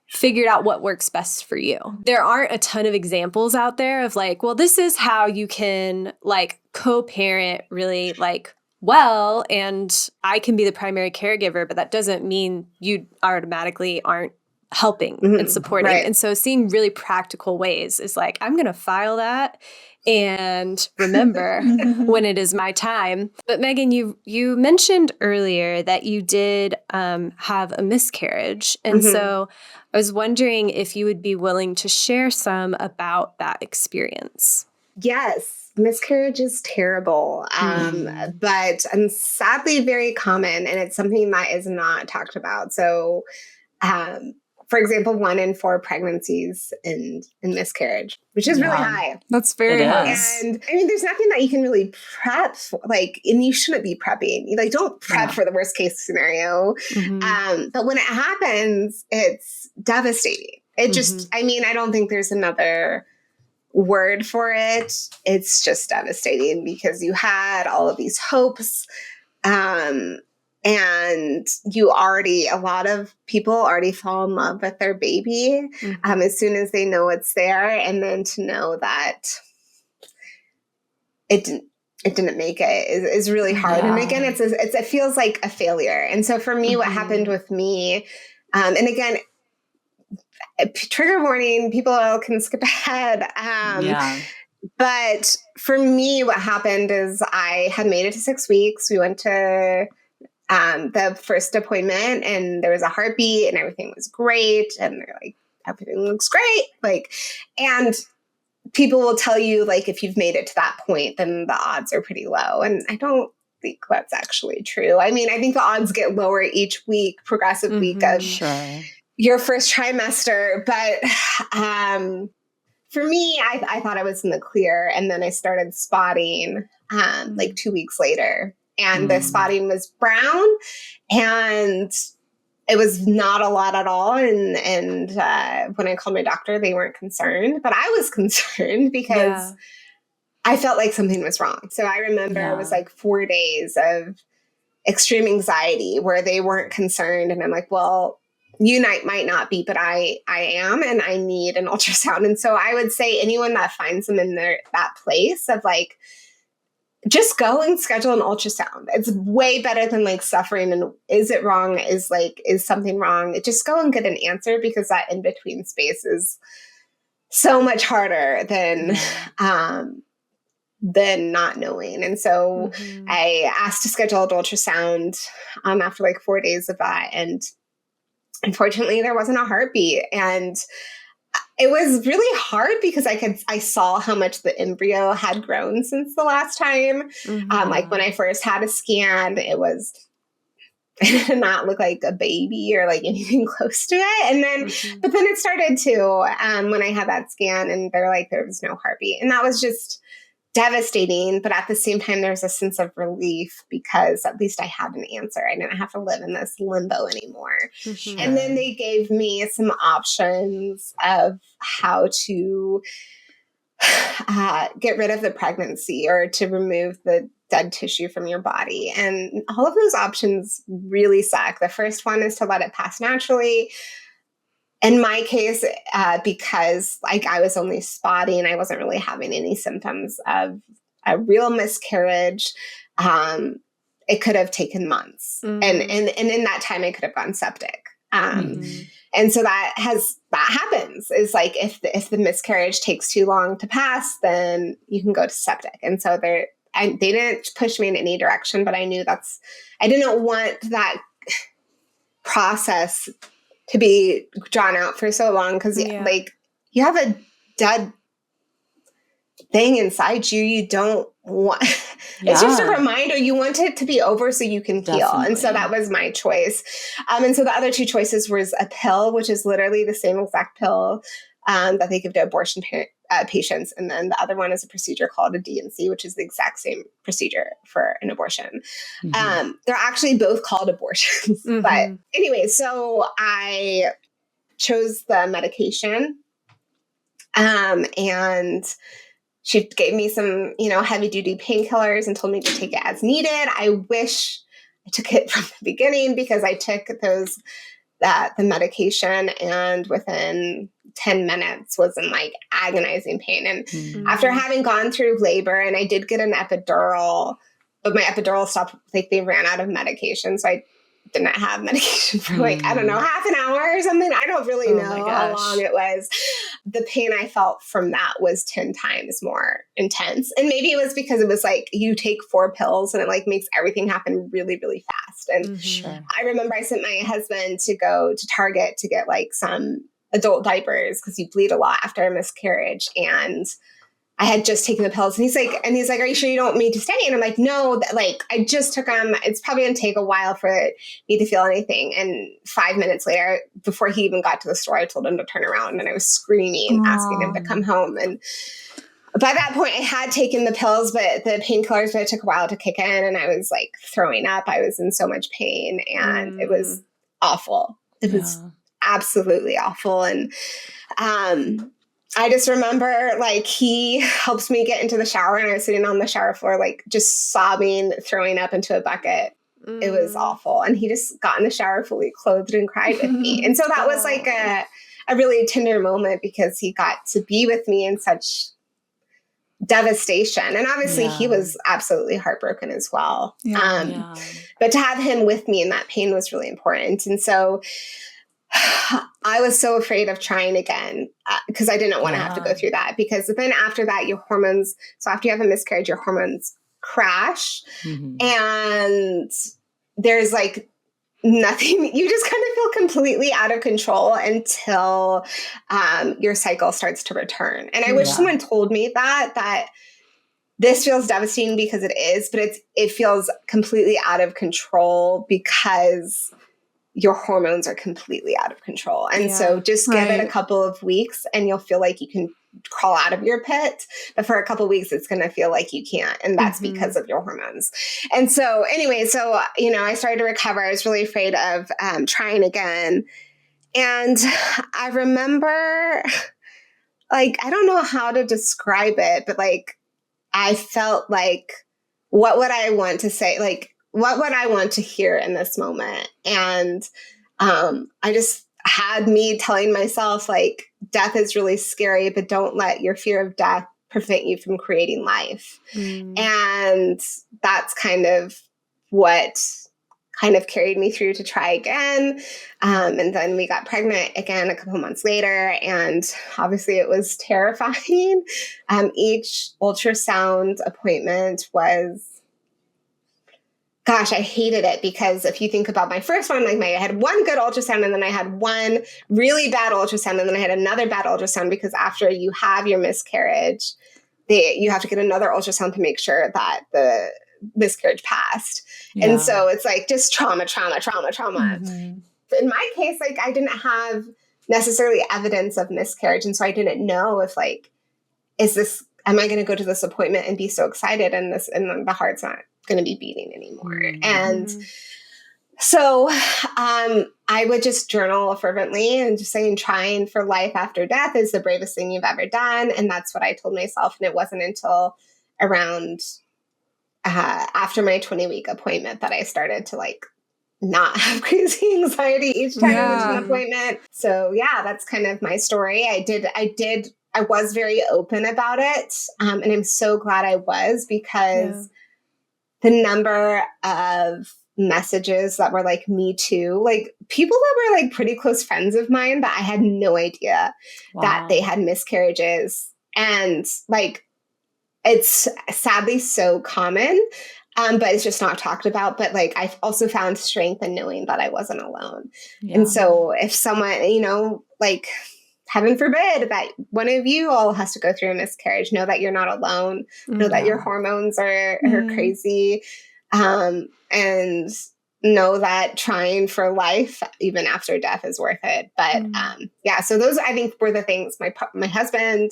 figured out what works best for you. There aren't a ton of examples out there of like, well, this is how you can like co-parent really like well, and I can be the primary caregiver, but that doesn't mean you automatically aren't helping and supporting. And so seeing really practical ways is like, I'm going to file that and remember when it is my time. But Meghan, you mentioned earlier that you did have a miscarriage. And so I was wondering if you would be willing to share some about that experience. Yes. Miscarriage is terrible, but sadly very common. And it's something that is not talked about. So, for example, 1 in 4 pregnancies in miscarriage, which is really high. That's very high. And there's nothing that you can really prep for, and you shouldn't be prepping. You don't prep for the worst case scenario. But when it happens, it's devastating. It just, I don't think there's another word for it. It's just devastating because you had all of these hopes. And a lot of people already fall in love with their baby as soon as they know it's there. And then to know that it didn't make it is really hard. And again, it feels like a failure. And so for me, what happened with me, and again, trigger warning, people can skip ahead. But for me, what happened is I had made it to 6 weeks. We went to the first appointment and there was a heartbeat and everything was great. And they're like, everything looks great. And people will tell you, if you've made it to that point, then the odds are pretty low. And I don't think that's actually true. I think the odds get lower each week, progressive week of your first trimester. But for me, I thought I was in the clear. And then I started spotting 2 weeks later. And the spotting was brown. And it was not a lot at all. And when I called my doctor, they weren't concerned, but I was concerned because I felt like something was wrong. So I remember it was like 4 days of extreme anxiety where they weren't concerned. And I'm like, well, you might not be, but I am, and I need an ultrasound. And so I would say anyone that finds them in that place of like, just go and schedule an ultrasound. It's way better than like suffering. And is it wrong? Is something wrong? Just go and get an answer, because that in between space is so much harder than not knowing. And so I asked to schedule an ultrasound after like 4 days of that. And unfortunately, there wasn't a heartbeat. And it was really hard because I saw how much the embryo had grown since the last time. Like when I first had a scan, it did not look like a baby or like anything close to it. And then, but then it started to, when I had that scan, and they're like, there was no heartbeat. And that was just devastating. But at the same time, there's a sense of relief because at least I had an answer. I didn't have to live in this limbo anymore. And then they gave me some options of how to get rid of the pregnancy or to remove the dead tissue from your body. And all of those options really suck. The first one is to let it pass naturally. In my case, because like I was only spotty and I wasn't really having any symptoms of a real miscarriage, it could have taken months. And in that time, I could have gone septic. And so that happens. Is like if the miscarriage takes too long to pass, then you can go to septic. And so they didn't push me in any direction, but I knew I didn't want that process to be drawn out for so long, because like you have a dead thing inside you. You don't want, it's just a reminder. You want it to be over so you can heal. And so that was my choice. And so the other two choices was a pill, which is literally the same exact pill that they give to abortion patients. And then the other one is a procedure called a D&C, which is the exact same procedure for an abortion. They're actually both called abortions. But anyway, so I chose the medication. And she gave me some, heavy duty painkillers and told me to take it as needed. I wish I took it from the beginning, because I took the medication and within 10 minutes was in like agonizing pain. And after having gone through labor, and I did get an epidural, but my epidural stopped, like they ran out of medication. So I didn't have medication for like, I don't know, half an hour or something. I don't really know how long it was. The pain I felt from that was 10 times more intense. And maybe it was because it was like, you take 4 pills and it like makes everything happen really, really fast. And I remember I sent my husband to go to Target to get like some adult diapers, because you bleed a lot after a miscarriage. And I had just taken the pills, and he's like, are you sure you don't want me to stay? And I'm like, no, like I just took them. It's probably going to take a while for me to feel anything. And 5 minutes later, before he even got to the store, I told him to turn around, and I was screaming, asking him to come home. And by that point I had taken the pills, but the painkillers, but it took a while to kick in, and I was like throwing up. I was in so much pain, and it was awful. It was absolutely awful. And, I just remember like he helps me get into the shower, and I was sitting on the shower floor, like just sobbing, throwing up into a bucket. It was awful. And he just got in the shower fully clothed and cried with me. And so that was like a really tender moment, because he got to be with me in such devastation. And obviously he was absolutely heartbroken as well. But to have him with me in that pain was really important. And so I was so afraid of trying again, because I didn't want to have to go through that, because then after that, your hormones, so after you have a miscarriage, your hormones crash, and there's like nothing, you just kind of feel completely out of control until your cycle starts to return. And I wish someone told me that this feels devastating, because it is, but it feels completely out of control because your hormones are completely out of control. And so just give it a couple of weeks, and you'll feel like you can crawl out of your pit, but for a couple of weeks, it's going to feel like you can't. And that's because of your hormones. And so anyway, so, you know, I started to recover. I was really afraid of trying again. And I remember, like, I don't know how to describe it, but like, I felt like, what would I want to say? Like, what would I want to hear in this moment? And I just had me telling myself, like, death is really scary, but don't let your fear of death prevent you from creating life. And that's kind of what kind of carried me through to try again. And then we got pregnant again a couple months later. And obviously it was terrifying. Each ultrasound appointment was, gosh, I hated it, because if you think about my first one, like I had one good ultrasound, and then I had one really bad ultrasound, and then I had another bad ultrasound, because after you have your miscarriage, you have to get another ultrasound to make sure that the miscarriage passed. Yeah. And so it's like just trauma. In my case, like, I didn't have necessarily evidence of miscarriage. And so I didn't know if, like, am I going to go to this appointment and be so excited, and the heart's not going to be beating anymore. And so I would just journal fervently and just saying, trying for life after death is the bravest thing you've ever done. And that's what I told myself. And it wasn't until around after my 20-week appointment that I started to, like, not have crazy anxiety each time I went to an appointment. So yeah, that's kind of my story. I was very open about it. And I'm so glad I was, because the number of messages that were like, me too, like people that were like pretty close friends of mine that I had no idea that they had miscarriages. And like, it's sadly so common, but it's just not talked about. But like, I've also found strength in knowing that I wasn't alone. And so if someone, you know, like, heaven forbid that one of you all has to go through a miscarriage, know that you're not alone. Know that your hormones are crazy. And know that trying for life, even after death, is worth it. But so those, I think, were the things my husband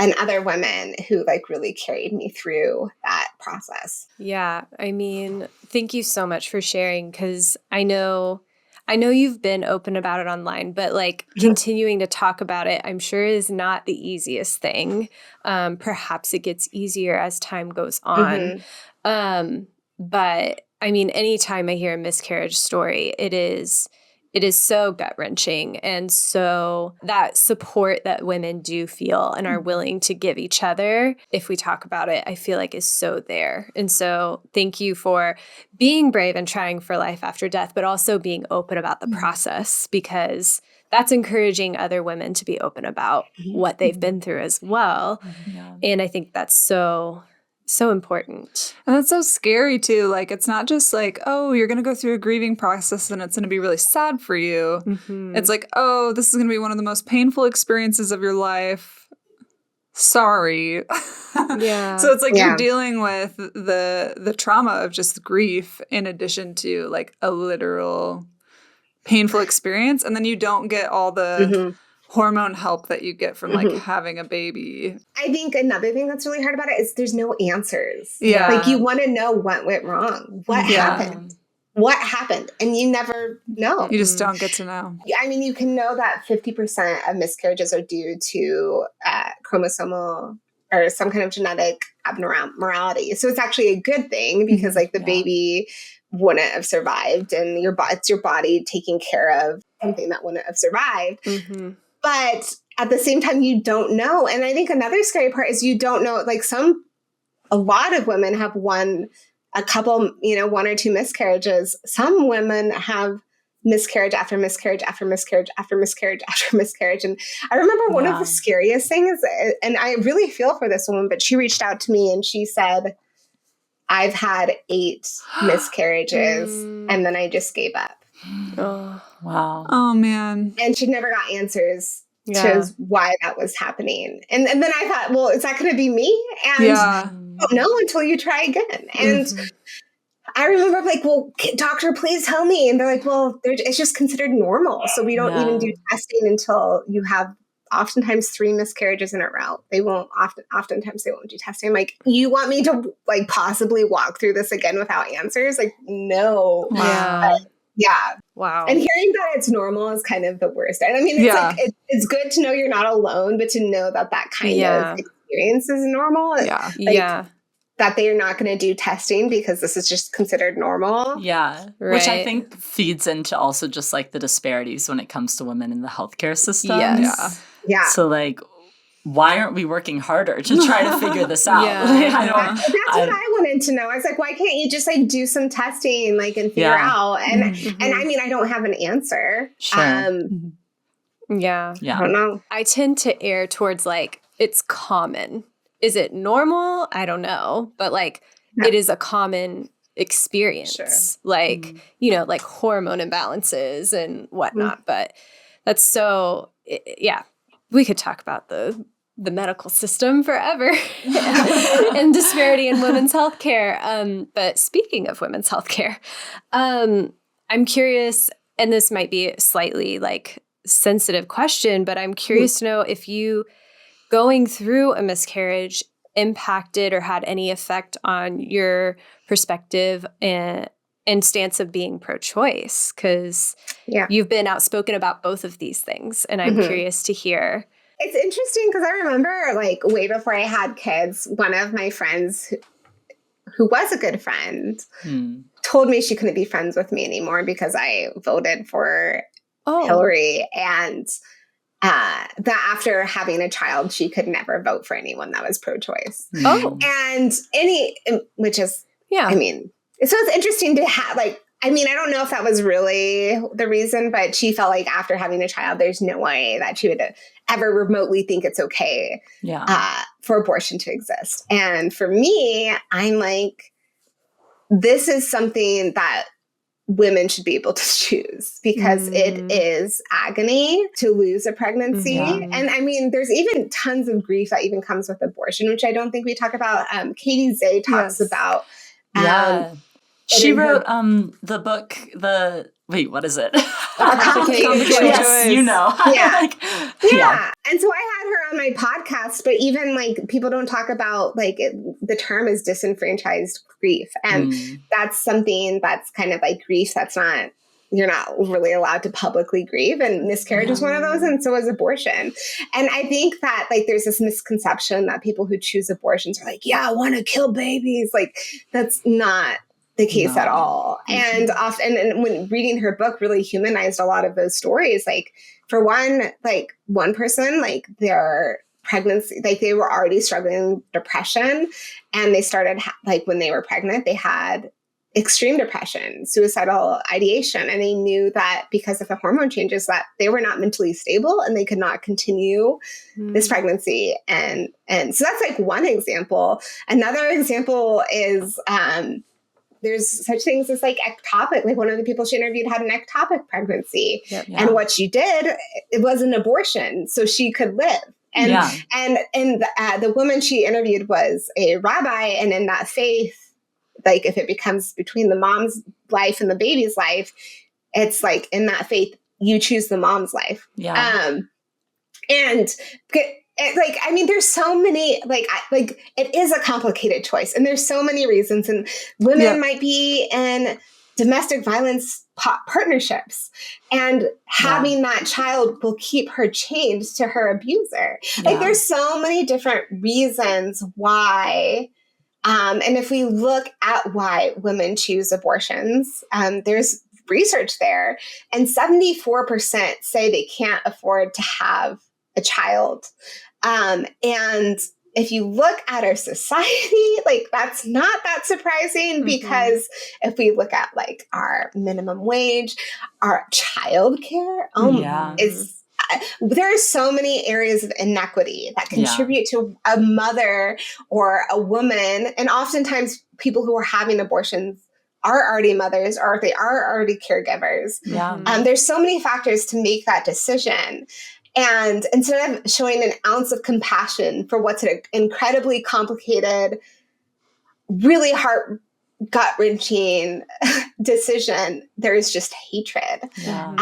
and other women who like really carried me through that process. Yeah. I mean, thank you so much for sharing, because I know you've been open about it online, but like continuing to talk about it, I'm sure is not the easiest thing. Perhaps it gets easier as time goes on. But I mean, anytime I hear a miscarriage story, it is so gut-wrenching. And so that support that women do feel and are willing to give each other, if we talk about it, I feel like is so there. And so thank you for being brave and trying for life after death, but also being open about the process, because that's encouraging other women to be open about what they've been through as well. And I think that's so important. And that's so scary too. Like, it's not just like, oh, you're going to go through a grieving process and it's going to be really sad for you. It's like, oh, this is going to be one of the most painful experiences of your life. Sorry. So it's like you're dealing with the trauma of just grief in addition to like a literal painful experience. And then you don't get all the hormone help that you get from like having a baby. I think another thing that's really hard about it is there's no answers. Like, you want to know what went wrong, what happened, and you never know. You just don't get to know. I mean, you can know that 50% of miscarriages are due to chromosomal or some kind of genetic abnormality. So it's actually a good thing, because like the baby wouldn't have survived, and it's your body taking care of something that wouldn't have survived. But at the same time, you don't know. And I think another scary part is you don't know, like a lot of women have a couple, one or two miscarriages. Some women have miscarriage after miscarriage after miscarriage after miscarriage after miscarriage. And I remember one of the scariest things, and I really feel for this woman, but she reached out to me and she said, I've had 8 miscarriages and then I just gave up. Oh, wow. Oh, man. And she never got answers to why that was happening. And then I thought, well, is that going to be me? And you don't know until you try again. And I remember like, well, doctor, please tell me. And they're like, well, it's just considered normal. So we don't even do testing until you have oftentimes 3 miscarriages in a row. They won't oftentimes they won't do testing. Like, you want me to like possibly walk through this again without answers? Like, no. Yeah. Yeah. Wow. And hearing that it's normal is kind of the worst. And I mean, it's like, it's good to know you're not alone, but to know that kind of experience is normal. Yeah. Like, that they are not going to do testing because this is just considered normal. Yeah. Right. Which I think feeds into also just like the disparities when it comes to women in the healthcare system. Yes. Yeah. So like, why aren't we working harder to try to figure this out? Yeah. That's what I wanted to know. I was like, why can't you just like do some testing, like, and figure out? And and I mean, I don't have an answer. Sure. Yeah. I don't know. I tend to err towards like, it's common. Is it normal? I don't know. But like, it is a common experience. Sure. Like, you know, like hormone imbalances and whatnot. But that's so, yeah. We could talk about the medical system forever and disparity in women's healthcare. But speaking of women's healthcare, I'm curious, and this might be a slightly like sensitive question, but I'm curious to know if you going through a miscarriage impacted or had any effect on your perspective and stance of being pro-choice, because you've been outspoken about both of these things, and I'm curious to hear. It's interesting because I remember, like, way before I had kids, one of my friends who was a good friend told me she couldn't be friends with me anymore because I voted for Hillary, and that after having a child, she could never vote for anyone that was pro-choice. And which is, I mean, so it's interesting to have, like, I mean, I don't know if that was really the reason, but she felt like after having a child, there's no way that she would ever remotely think it's okay for abortion to exist. And for me, I'm like, this is something that women should be able to choose because it is agony to lose a pregnancy. And I mean, there's even tons of grief that even comes with abortion, which I don't think we talk about. Katie Zay talks about. She wrote the book, what is it? Complicated Yes, you know. Yeah. And so I had her on my podcast, but even like people don't talk about like the term is disenfranchised grief. And that's something that's kind of like grief that's not, you're not really allowed to publicly grieve. And miscarriage is one of those, and so is abortion. And I think that like there's this misconception that people who choose abortions are like, I want to kill babies. Like, that's not the case at all. And often, and when reading her book really humanized a lot of those stories. Like, for one person, like their pregnancy, like they were already struggling with depression, and they started like when they were pregnant, they had extreme depression, suicidal ideation, and they knew that because of the hormone changes that they were not mentally stable and they could not continue this pregnancy. And so that's like one example. Another example is there's such things as like ectopic. Like, one of the people she interviewed had an ectopic pregnancy, and what she did, it was an abortion so she could live. And the woman she interviewed was a rabbi, and in that faith, like if it becomes between the mom's life and the baby's life, it's like in that faith you choose the mom's life. Like, I mean, there's so many, like it is a complicated choice, and there's so many reasons, and women might be in domestic violence partnerships, and having that child will keep her chained to her abuser. Like, there's so many different reasons why. And if we look at why women choose abortions, there's research there, and 74% say they can't afford to have a child. And if you look at our society, like, that's not that surprising, because if we look at like our minimum wage, our childcare, there are so many areas of inequity that contribute to a mother or a woman. And oftentimes people who are having abortions are already mothers, or they are already caregivers. There's so many factors to make that decision. And instead of showing an ounce of compassion for what's an incredibly complicated, really gut-wrenching decision. There's just hatred. Yeah.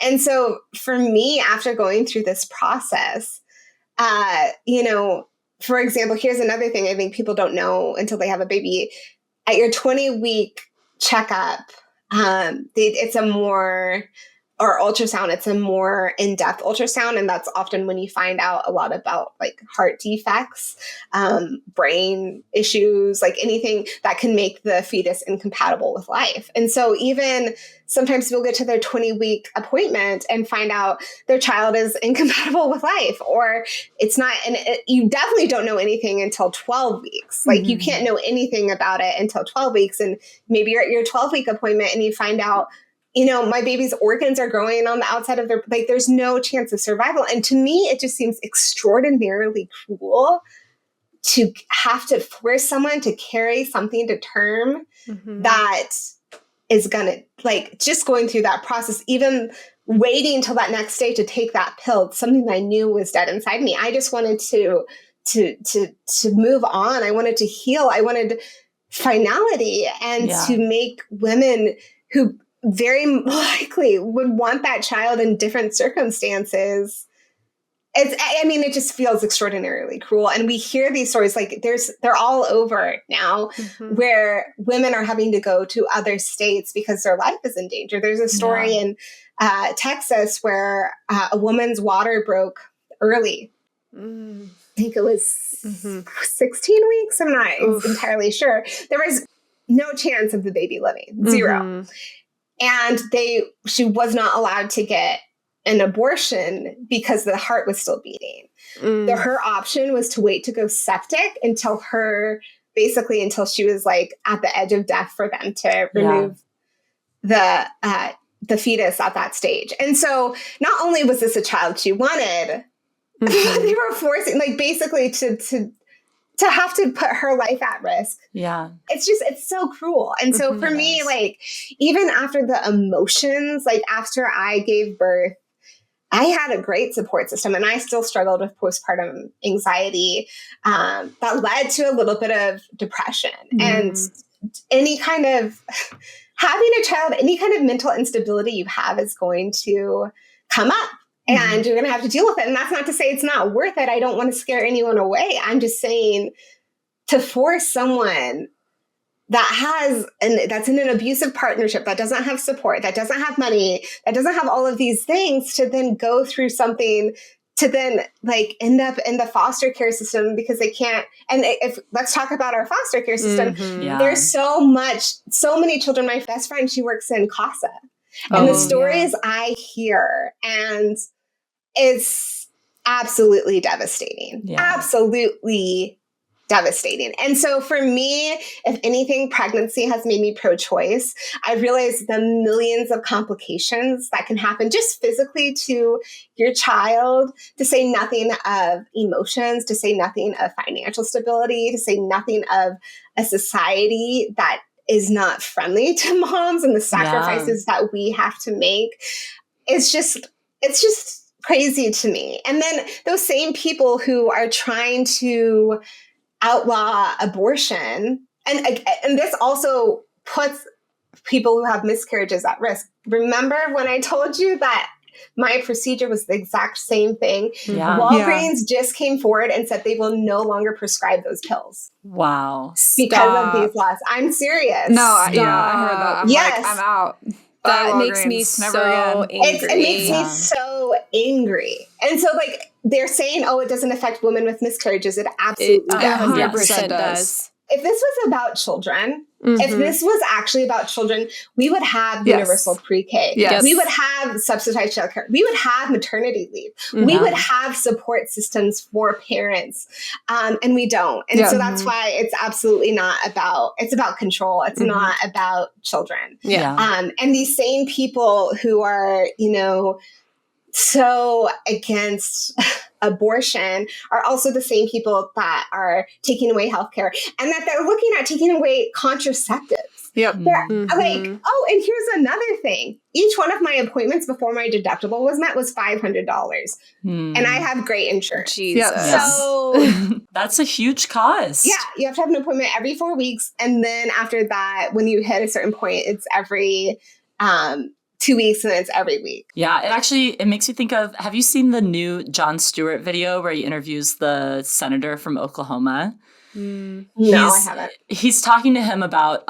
And so for me, after going through this process, you know, for example, here's another thing I think people don't know until they have a baby. At your 20-week checkup, it's a more, or ultrasound, it's a more in-depth ultrasound. And that's often when you find out a lot about like heart defects, brain issues, like anything that can make the fetus incompatible with life. And so even sometimes people get to their 20-week appointment and find out their child is incompatible with life, or it's not, and you definitely don't know anything until 12 weeks. Like you can't know anything about it until 12 weeks. And maybe you're at your 12-week appointment and you find out, you know, my baby's organs are growing on the outside of their, like, there's no chance of survival. And to me, it just seems extraordinarily cruel to have to force someone to carry something to term that is gonna, like, just going through that process, even waiting until that next day to take that pill, something that I knew was dead inside me. I just wanted to move on. I wanted to heal. I wanted finality, and to make women who very likely would want that child in different circumstances. It just feels extraordinarily cruel. And we hear these stories, like they're all over now, where women are having to go to other states because their life is in danger. There's a story in Texas where a woman's water broke early. I think it was 16 weeks. I'm not entirely sure. There was no chance of the baby living, zero. And she was not allowed to get an abortion because the heart was still beating. Her option was to wait to go septic until she was like at the edge of death for them to remove the fetus at that stage. And so not only was this a child she wanted, they were forcing, like, basically to have to put her life at risk. Yeah. It's so cruel. And so for me, like, even after the emotions, like after I gave birth, I had a great support system, and I still struggled with postpartum anxiety that led to a little bit of depression and any kind of having a child, any kind of mental instability you have is going to come up. And you're going to have to deal with it. And that's not to say it's not worth it. I don't want to scare anyone away. I'm just saying, to force someone that's in an abusive partnership, that doesn't have support, that doesn't have money, that doesn't have all of these things, to then go through something, to then like end up in the foster care system because they can't. And let's talk about our foster care system. There's so many children. My best friend, she works in CASA. And the stories I hear, and it's absolutely devastating. Absolutely devastating. And so for me, if anything, pregnancy has made me pro-choice. I realize the millions of complications that can happen just physically to your child, to say nothing of emotions, to say nothing of financial stability, to say nothing of a society that is not friendly to moms and the sacrifices that we have to make. It's just crazy to me. And then those same people who are trying to outlaw abortion, and this also puts people who have miscarriages at risk. Remember when I told you that my procedure was the exact same thing? Walgreens just came forward and said they will no longer prescribe those pills. Wow. Because of these laws. I'm serious. No, I heard that. I'm out. That makes me so angry. It makes me so angry. And so, like, they're saying, it doesn't affect women with miscarriages. It absolutely does. 100% does. If this was about children, if this was actually about children, we would have universal pre-K. We would have subsidized childcare. We would have maternity leave. We would have support systems for parents. And we don't. And so that's why it's absolutely not about, it's about control. It's not about children. And these same people who are, so against abortion are also the same people that are taking away healthcare, and that they're looking at taking away contraceptives. Yep. Like, oh, and here's another thing. Each one of my appointments before my deductible was met was $500. And I have great insurance. Jesus. Yep. So that's a huge cost. yeah, you have to have an appointment every 4 weeks. And then after that, when you hit a certain point, it's every 2 weeks and it's every week. Yeah, it makes you think of, have you seen the new Jon Stewart video where he interviews the senator from Oklahoma? No, I haven't. He's talking to him about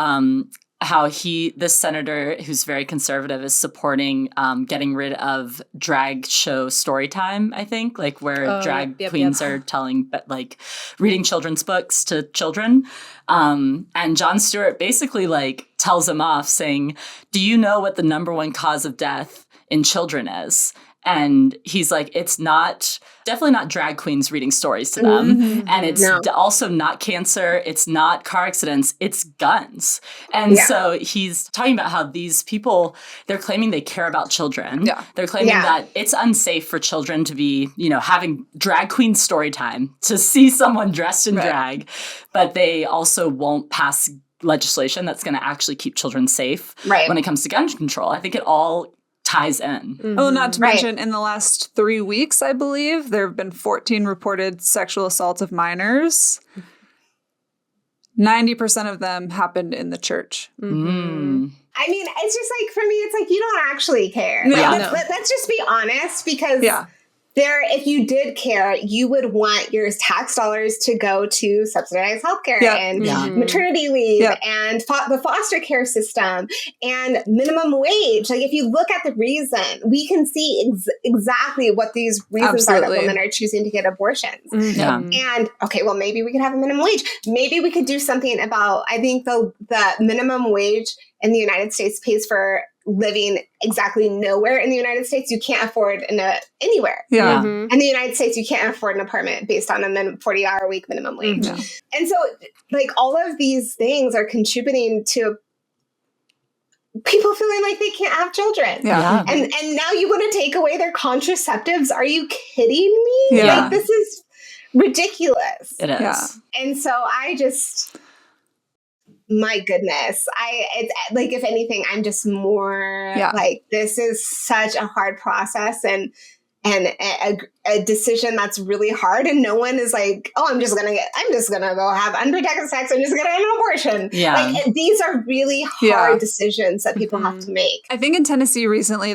how this senator who's very conservative is supporting getting rid of drag show story time, I think, like where drag queens are telling, like reading children's books to children. And Jon Stewart basically like tells him off saying, do you know what the number one cause of death in children is? And he's like, it's definitely not drag queens reading stories to them. And it's also not cancer. It's not car accidents. It's guns. And so he's talking about how these people, they're claiming they care about children. Yeah. They're claiming that it's unsafe for children to be, having drag queen story time, to see someone dressed in drag. But they also won't pass legislation that's going to actually keep children safe when it comes to gun control. I think it all ties in. Oh, not to mention in the last 3 weeks, I believe, there have been 14 reported sexual assaults of minors. 90% of them happened in the church. I mean, it's just like, for me, it's like, you don't actually care. Let's just be honest, because if you did care, you would want your tax dollars to go to subsidized healthcare and maternity leave and the foster care system and minimum wage. Like, if you look at the reason, we can see exactly what these reasons are that women are choosing to get abortions. And okay, well, maybe we could have a minimum wage. Maybe we could do something about, I think the minimum wage in the United States pays for living exactly nowhere in the United States. You can't afford anywhere. In the United States, you can't afford an apartment based on a 40-hour week minimum wage. And so, like, all of these things are contributing to people feeling like they can't have children. And now you want to take away their contraceptives? Are you kidding me? Like, this is ridiculous. It is. And so I just... my goodness. It's like, if anything, I'm just more like, this is such a hard process and a decision that's really hard. And no one is like, oh, I'm just going to go have unprotected sex. I'm just going to have an abortion. Like, these are really hard decisions that people have to make. I think in Tennessee recently,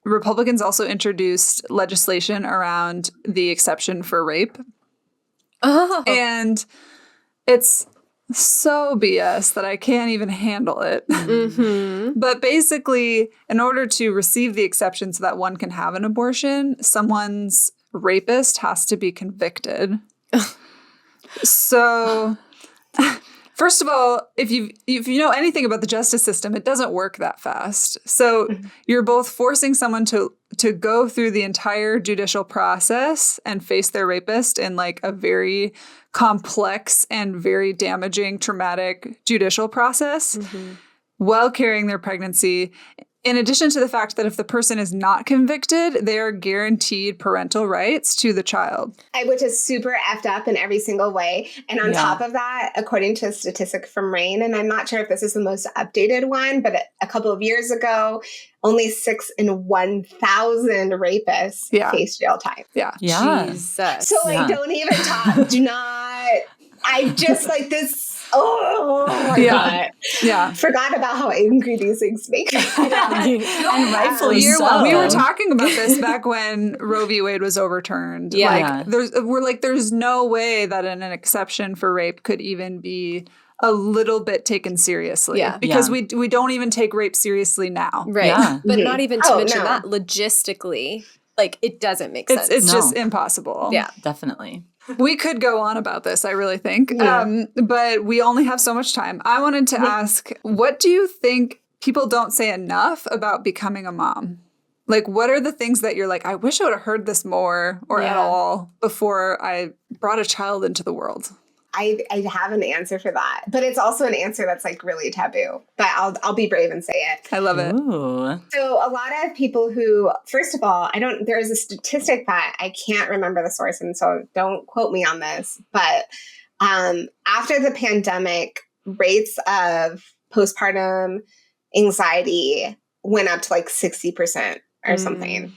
Republicans also introduced legislation around the exception for rape. And it's so BS that I can't even handle it. But basically, in order to receive the exception so that one can have an abortion, someone's rapist has to be convicted. So, first of all, if you know anything about the justice system, it doesn't work that fast. So you're both forcing someone to go through the entire judicial process and face their rapist in like a very complex and very damaging, traumatic judicial process while carrying their pregnancy. In addition to the fact that if the person is not convicted, they are guaranteed parental rights to the child. Which is super effed up in every single way. And on top of that, according to a statistic from RAINN, and I'm not sure if this is the most updated one, but a couple of years ago, only 6 in 1,000 rapists face jail time. Jesus. So like, don't even talk. Do not. I just like this. Oh my God. Forgot about how angry these things make me. And rightfully so. We were talking about this back when Roe v. Wade was overturned. There's no way that an exception for rape could even be a little bit taken seriously. Because we don't even take rape seriously now. But not even to mention that logistically, like, it doesn't make sense. It's just impossible. Definitely. We could go on about this, I really think. But we only have so much time. I wanted to ask, what do you think people don't say enough about becoming a mom? Like, what are the things that you're like, I wish I would have heard this more or at all before I brought a child into the world? I have an answer for that, but it's also an answer that's like really taboo, but I'll be brave and say it. I love it. Ooh. So a lot of people who, first of all, there's a statistic that I can't remember the source, and so don't quote me on this, but after the pandemic, rates of postpartum anxiety went up to like 60% or something.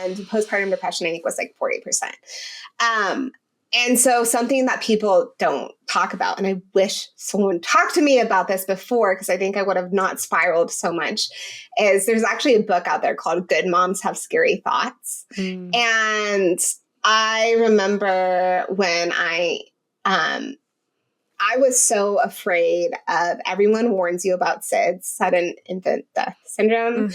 And postpartum depression, I think, was like 40%. And so something that people don't talk about, and I wish someone talked to me about this before, because I think I would have not spiraled so much, is there's actually a book out there called Good Moms Have Scary Thoughts. And I remember when I was so afraid of, everyone warns you about SIDS, sudden infant death syndrome.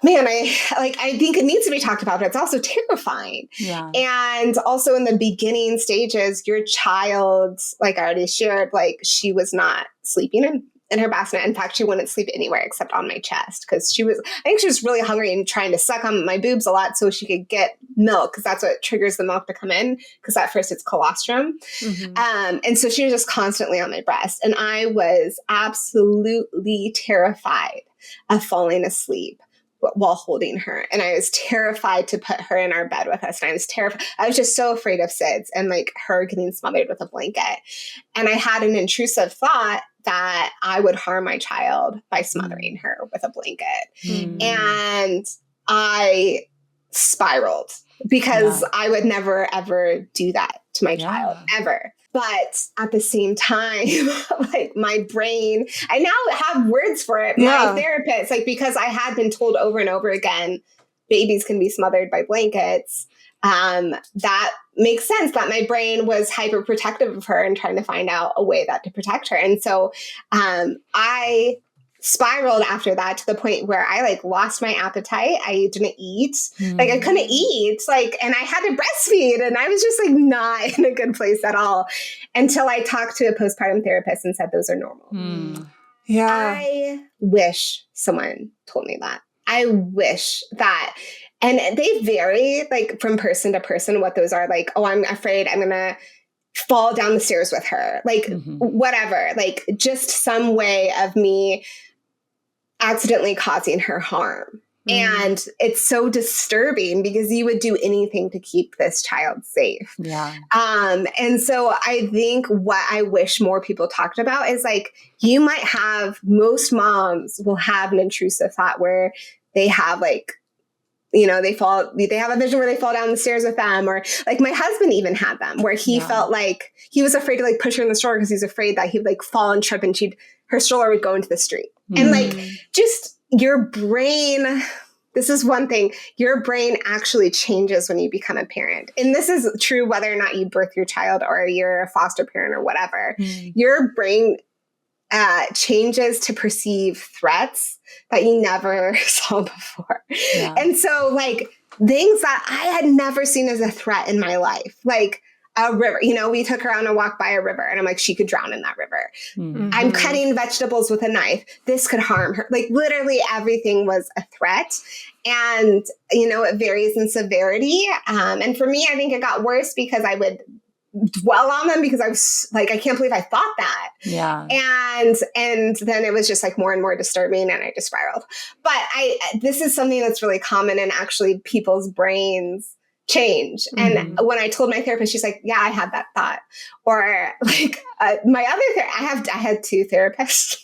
Man, I think it needs to be talked about, but it's also terrifying. Yeah. And also in the beginning stages, your child, like I already shared, like she was not sleeping in her bassinet. In fact, she wouldn't sleep anywhere except on my chest, because I think she was really hungry and trying to suck on my boobs a lot so she could get milk, because that's what triggers the milk to come in, because at first it's colostrum. And so she was just constantly on my breast. And I was absolutely terrified of falling asleep while holding her. And I was terrified to put her in our bed with us. And I was terrified. I was just so afraid of SIDS and like her getting smothered with a blanket. And I had an intrusive thought that I would harm my child by smothering her with a blanket. And I spiraled, because I would never, ever do that to my child, ever. But at the same time, like my brain, I now have words for it. My therapist, like, because I had been told over and over again, babies can be smothered by blankets. That makes sense that my brain was hyper protective of her and trying to find out a way to protect her. And so I spiraled after that to the point where I like lost my appetite. I didn't eat. Like I couldn't eat, like, and I had to breastfeed, and I was just like not in a good place at all until I talked to a postpartum therapist and said those are normal. I wish someone told me that. I wish that. And they vary like from person to person what those are. Like, oh, I'm afraid I'm going to fall down the stairs with her. Like whatever, like just some way of me accidentally causing her harm. And it's so disturbing, because you would do anything to keep this child safe. And so I think what I wish more people talked about is like, most moms will have an intrusive thought where they have like, you know, they have a vision where they fall down the stairs with them, or like my husband even had them where he felt like he was afraid to like push her in the stroller because he's afraid that he'd like fall and trip and her stroller would go into the street. And like, just your brain, this is one thing, your brain actually changes when you become a parent. And this is true whether or not you birth your child or you're a foster parent or whatever. Your brain changes to perceive threats that you never saw before. And so like things that I had never seen as a threat in my life, like a river, you know, we took her on a walk by a river and I'm like, she could drown in that river. I'm cutting vegetables with a knife. This could harm her. Like literally everything was a threat. And, you know, it varies in severity. And for me, I think it got worse because I would dwell on them because I was like, I can't believe I thought that. And then it was just like more and more disturbing and I just spiraled. But this is something that's really common, and actually people's brains change. And when I told my therapist, she's like, yeah, I had that thought. Or like my other I had two therapists.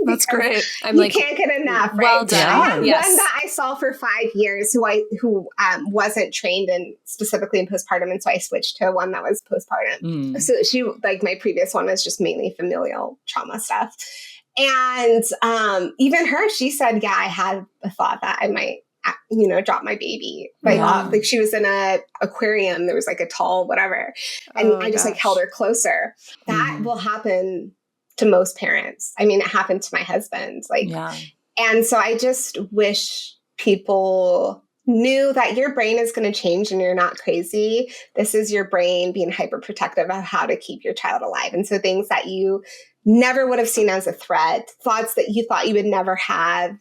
That's great. I'm you like, can't get enough. Right? Well done. I had one Yes. that I saw for 5 years who wasn't trained specifically in postpartum. And so I switched to one that was postpartum. So she, like my previous one was just mainly familial trauma stuff. And even her, she said, yeah, I had a thought that I might, you know, drop my baby off. Like she was in a aquarium. There was like a tall whatever. And I just like held her closer. That will happen to most parents. I mean, it happened to my husband. Like, and so I just wish people knew that your brain is going to change and you're not crazy. This is your brain being hyper protective of how to keep your child alive. And so things that you never would have seen as a threat, thoughts that you thought you would never have,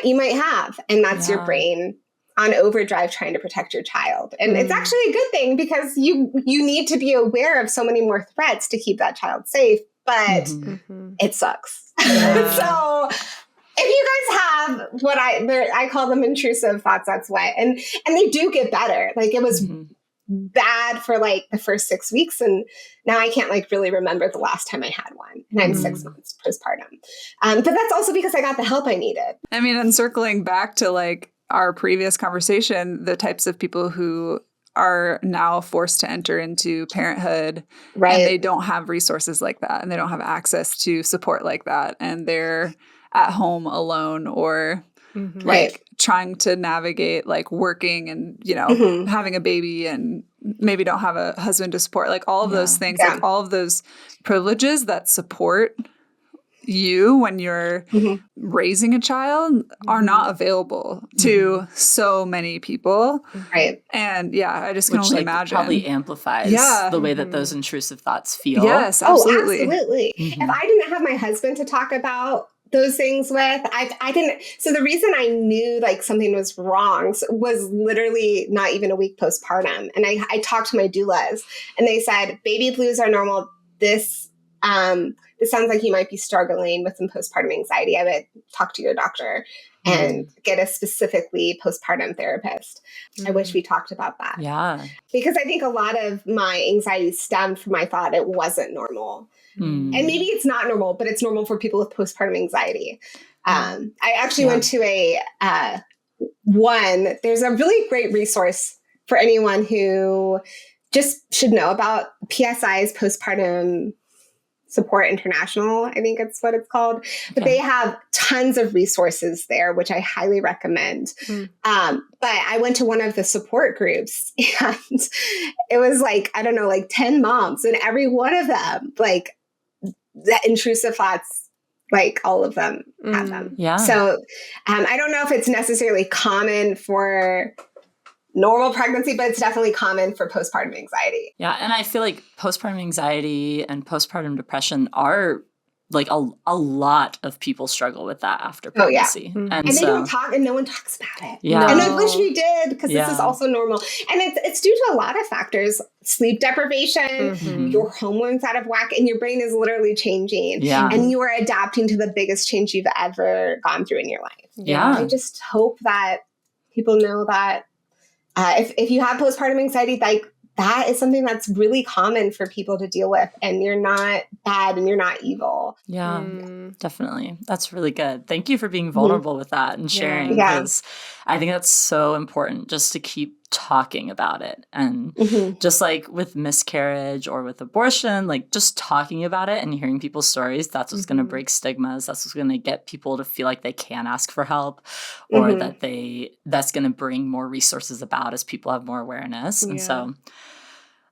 you might have. And that's your brain on overdrive trying to protect your child. And it's actually a good thing because you need to be aware of so many more threats to keep that child safe, but it sucks. So if you guys have what I call them intrusive thoughts, that's why. And they do get better. Like it was bad for like the first 6 weeks. And now I can't like really remember the last time I had one. And I'm 6 months postpartum. But that's also because I got the help I needed. I mean, and circling back to like our previous conversation, the types of people who are now forced to enter into parenthood, right? And they don't have resources like that, and they don't have access to support like that, and they're at home alone, or like trying to navigate like working and, you know, having a baby, and maybe don't have a husband to support, like all of those things, like all of those privileges that support you when you're raising a child are not available to so many people. Right. And I just can Which, only like, imagine. probably amplifies the way that those intrusive thoughts feel. Yes, absolutely. Oh, absolutely. If I didn't have my husband to talk about those things with, I didn't. So the reason I knew like something was wrong was literally not even a week postpartum. And I talked to my doulas, and they said, baby blues are normal. This sounds like you might be struggling with some postpartum anxiety. I would talk to your doctor and get a specifically postpartum therapist. I wish we talked about that. Yeah. Because I think a lot of my anxiety stemmed from my thought it wasn't normal. And maybe it's not normal, but it's normal for people with postpartum anxiety. I actually went to there's a really great resource for anyone who just should know about PSI's Postpartum Support International, I think it's what it's called. But they have tons of resources there, which I highly recommend. But I went to one of the support groups, and it was like, I don't know, like 10 moms, and every one of them, like the intrusive thoughts, like all of them had them. Yeah. So I don't know if it's necessarily common for normal pregnancy, but it's definitely common for postpartum anxiety. Yeah. And I feel like postpartum anxiety and postpartum depression are like a lot of people struggle with that after pregnancy. And they don't talk, and no one talks about it. Yeah. And I wish we did, because this is also normal. And it's due to a lot of factors: sleep deprivation, your hormones out of whack, and your brain is literally changing. Yeah. And you are adapting to the biggest change you've ever gone through in your life. Yeah. I just hope that people know that if you have postpartum anxiety, like that is something that's really common for people to deal with, and you're not bad and you're not evil. Yeah, definitely. That's really good. Thank you for being vulnerable with that and sharing, because I think that's so important, just to keep talking about it. And just like with miscarriage or with abortion, like just talking about it and hearing people's stories, that's what's going to break stigmas. That's what's going to get people to feel like they can ask for help, or that's going to bring more resources about as people have more awareness. And so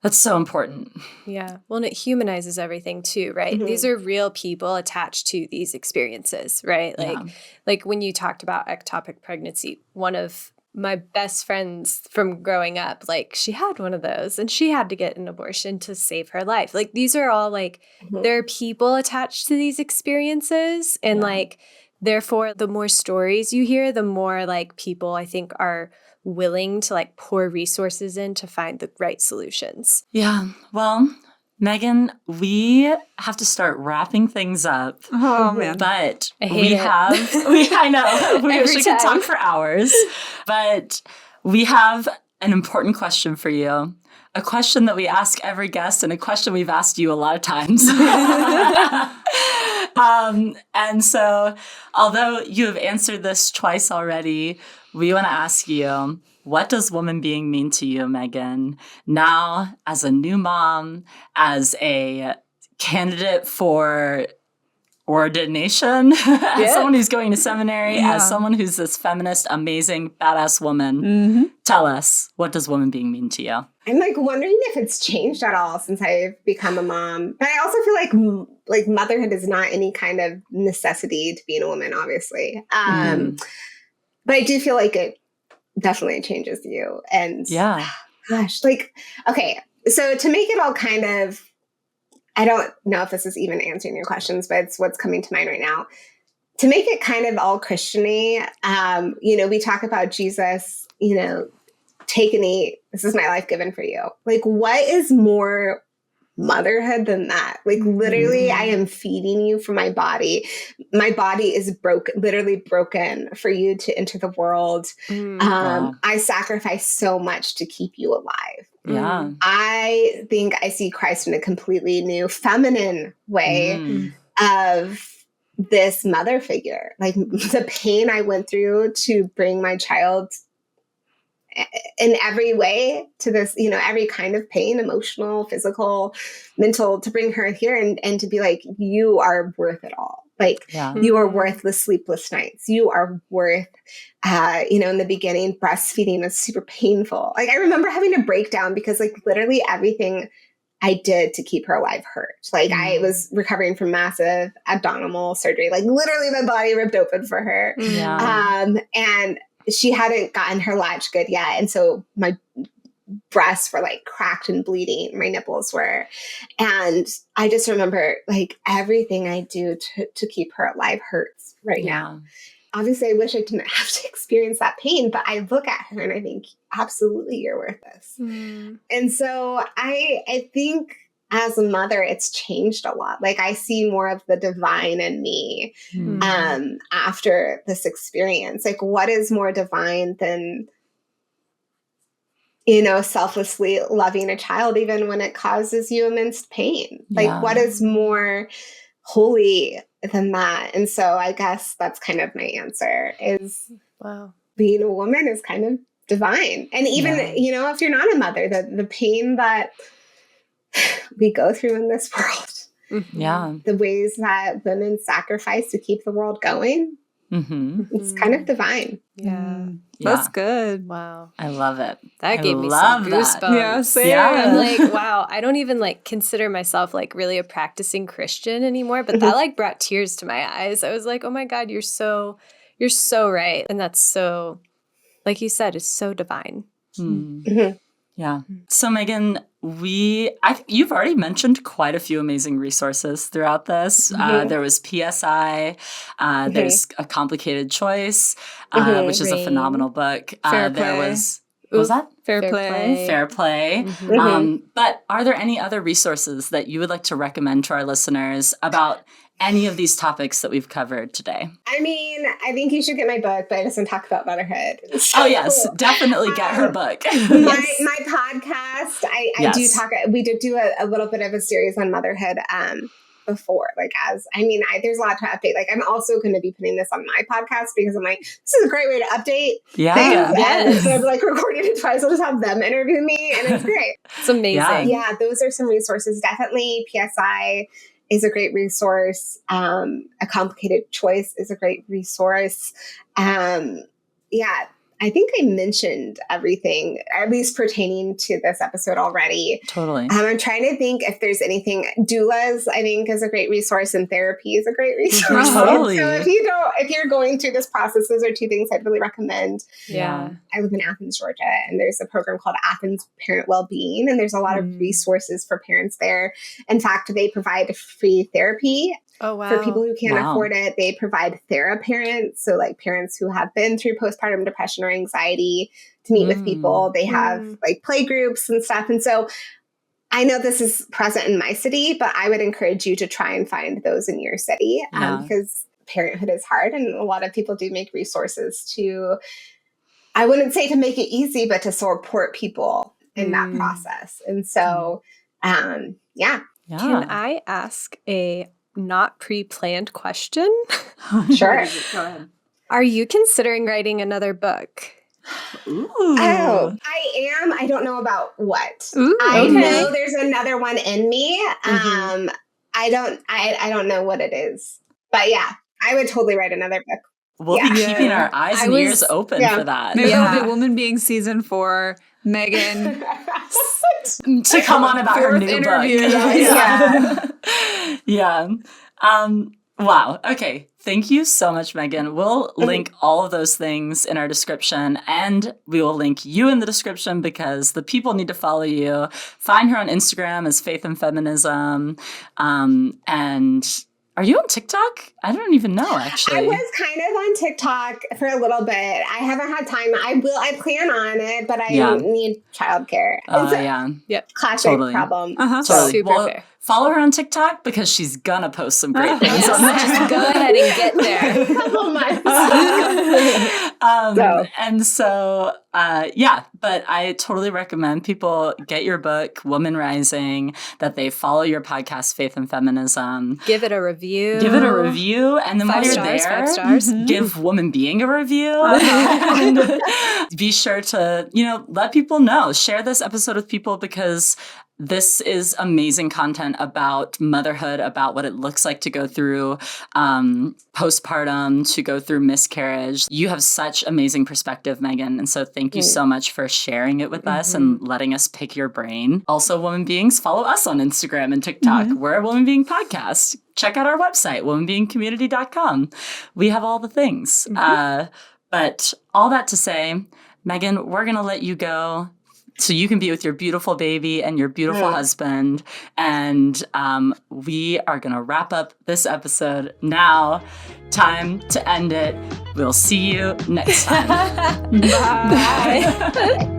that's so important. Yeah. Well, and it humanizes everything too, right? These are real people attached to these experiences, right? Like when you talked about ectopic pregnancy, one of my best friends from growing up, like she had one of those, and she had to get an abortion to save her life. Like these are all like, there are people attached to these experiences. And like, therefore, the more stories you hear, the more like people I think are willing to like pour resources in to find the right solutions. Yeah. Well, Meghan, we have to start wrapping things up. Oh man. But I know. We Every could time. talk for hours. But we have an important question for you. A question that we ask every guest, and a question we've asked you a lot of times. And so, although you have answered this twice already, we want to ask you, what does woman being mean to you, Meghan? Now, as a new mom, as a candidate for ordination, as someone who's going to seminary, as someone who's this feminist, amazing, badass woman, tell us, what does woman being mean to you? I'm like wondering if it's changed at all since I've become a mom. But I also feel like motherhood is not any kind of necessity to being a woman, obviously. But I do feel like it definitely changes you. And gosh, like, okay, so to make it all kind of, I don't know if this is even answering your questions, but it's what's coming to mind right now. To make it kind of all Christian-y, we talk about Jesus, take and eat. This is my life given for you. Like, what is more motherhood than that. Like literally, I am feeding you from my body. My body is literally broken for you to enter the world. Wow. I sacrifice so much to keep you alive. Yeah. I think I see Christ in a completely new feminine way of this mother figure. Like the pain I went through to bring my child in every way to this, you know, every kind of pain, emotional, physical, mental, to bring her here and to be like, you are worth it all. Like you are worth the sleepless nights. You are worth, you know, in the beginning, breastfeeding was super painful. Like I remember having a breakdown because like literally everything I did to keep her alive hurt. Like I was recovering from massive abdominal surgery, like literally my body ripped open for her. And she hadn't gotten her latch good yet. And so my breasts were like cracked and bleeding. My nipples were. And I just remember like everything I do to keep her alive hurts right now. Obviously, I wish I didn't have to experience that pain, but I look at her and I think, absolutely, you're worth this. And so I think as a mother, it's changed a lot. Like I see more of the divine in me after this experience. Like what is more divine than, you know, selflessly loving a child, even when it causes you immense pain? Like what is more holy than that? And so I guess that's kind of my answer is being a woman is kind of divine. And even, you know, if you're not a mother, the pain that we go through in this world, the ways that women sacrifice to keep the world going, it's kind of divine. That's good. Wow. I love it. That gave me some goosebumps. Yeah, same. I'm like, wow, I don't even like consider myself like really a practicing Christian anymore, but that like brought tears to my eyes. I was like, oh my God, you're so right. And that's so, like you said, it's so divine. Yeah. So Meghan, you've already mentioned quite a few amazing resources throughout this. There was PSI. There's A Complicated Choice, which is a phenomenal book. Fair there Play. was that? Fair Play. Fair Play. But are there any other resources that you would like to recommend to our listeners about any of these topics that we've covered today? I mean, I think you should get my book, but it doesn't talk about motherhood. So, oh, yes. Definitely get her book. My podcast, I do talk, we did do a little bit of a series on motherhood before, like there's a lot to update. Like I'm also going to be putting this on my podcast because I'm like, this is a great way to update things. Instead of like recording it twice, I'll just have them interview me and it's great. It's amazing. Yeah, those are some resources. Definitely PSI is a great resource. A Complicated Choice is a great resource. I think I mentioned everything, at least pertaining to this episode already. Totally. I'm trying to think if there's anything. Doulas, I think, is a great resource, and therapy is a great resource. Totally. So if you're going through this process, those are two things I'd really recommend. Yeah. I live in Athens, Georgia, and there's a program called Athens Parent Wellbeing, and there's a lot of resources for parents there. In fact, they provide free therapy. Oh, wow. For people who can't afford it, they provide theraparents. So like parents who have been through postpartum depression or anxiety to meet with people. They have like play groups and stuff. And so I know this is present in my city, but I would encourage you to try and find those in your city because parenthood is hard. And a lot of people do make resources to, I wouldn't say to make it easy, but to support people in that process. And so, Can I ask a not pre-planned question? Sure. Go ahead. Are you considering writing another book? Ooh. Oh, I am. I don't know about what. Ooh, I know there's another one in me. I don't know what it is. But yeah, I would totally write another book. We'll be keeping our eyes and ears open for that. Maybe it'll be Woman Being Season 4, Meghan. to come on about her new interview. book. Yeah. Wow. Okay. Thank you so much, Meghan. We'll link all of those things in our description, and we will link you in the description because the people need to follow you. Find her on Instagram as Faith and Feminism. And Are you on TikTok? I don't even know, actually. I was kind of on TikTok for a little bit. I haven't had time. I plan on it, but I need childcare. It's a classic problem. Totally. Super fair. Follow her on TikTok because she's gonna post some great things on there. Just go ahead and get there. A couple months. But I totally recommend people get your book, Woman Rising, that they follow your podcast, Faith and Feminism. Give it a review. And then while you're there, 5 stars. give Woman Being a review. And be sure to, let people know. Share this episode with people because this is amazing content about motherhood, about what it looks like to go through postpartum, to go through miscarriage. You have such amazing perspective, Meghan. And so thank you so much for sharing it with us and letting us pick your brain. Also, Woman Beings, follow us on Instagram and TikTok. We're a Woman Being Podcast. Check out our website, womanbeingcommunity.com. We have all the things. But all that to say, Meghan, we're going to let you go so you can be with your beautiful baby and your beautiful husband. And we are going to wrap up this episode now. Time to end it. We'll see you next time. Bye.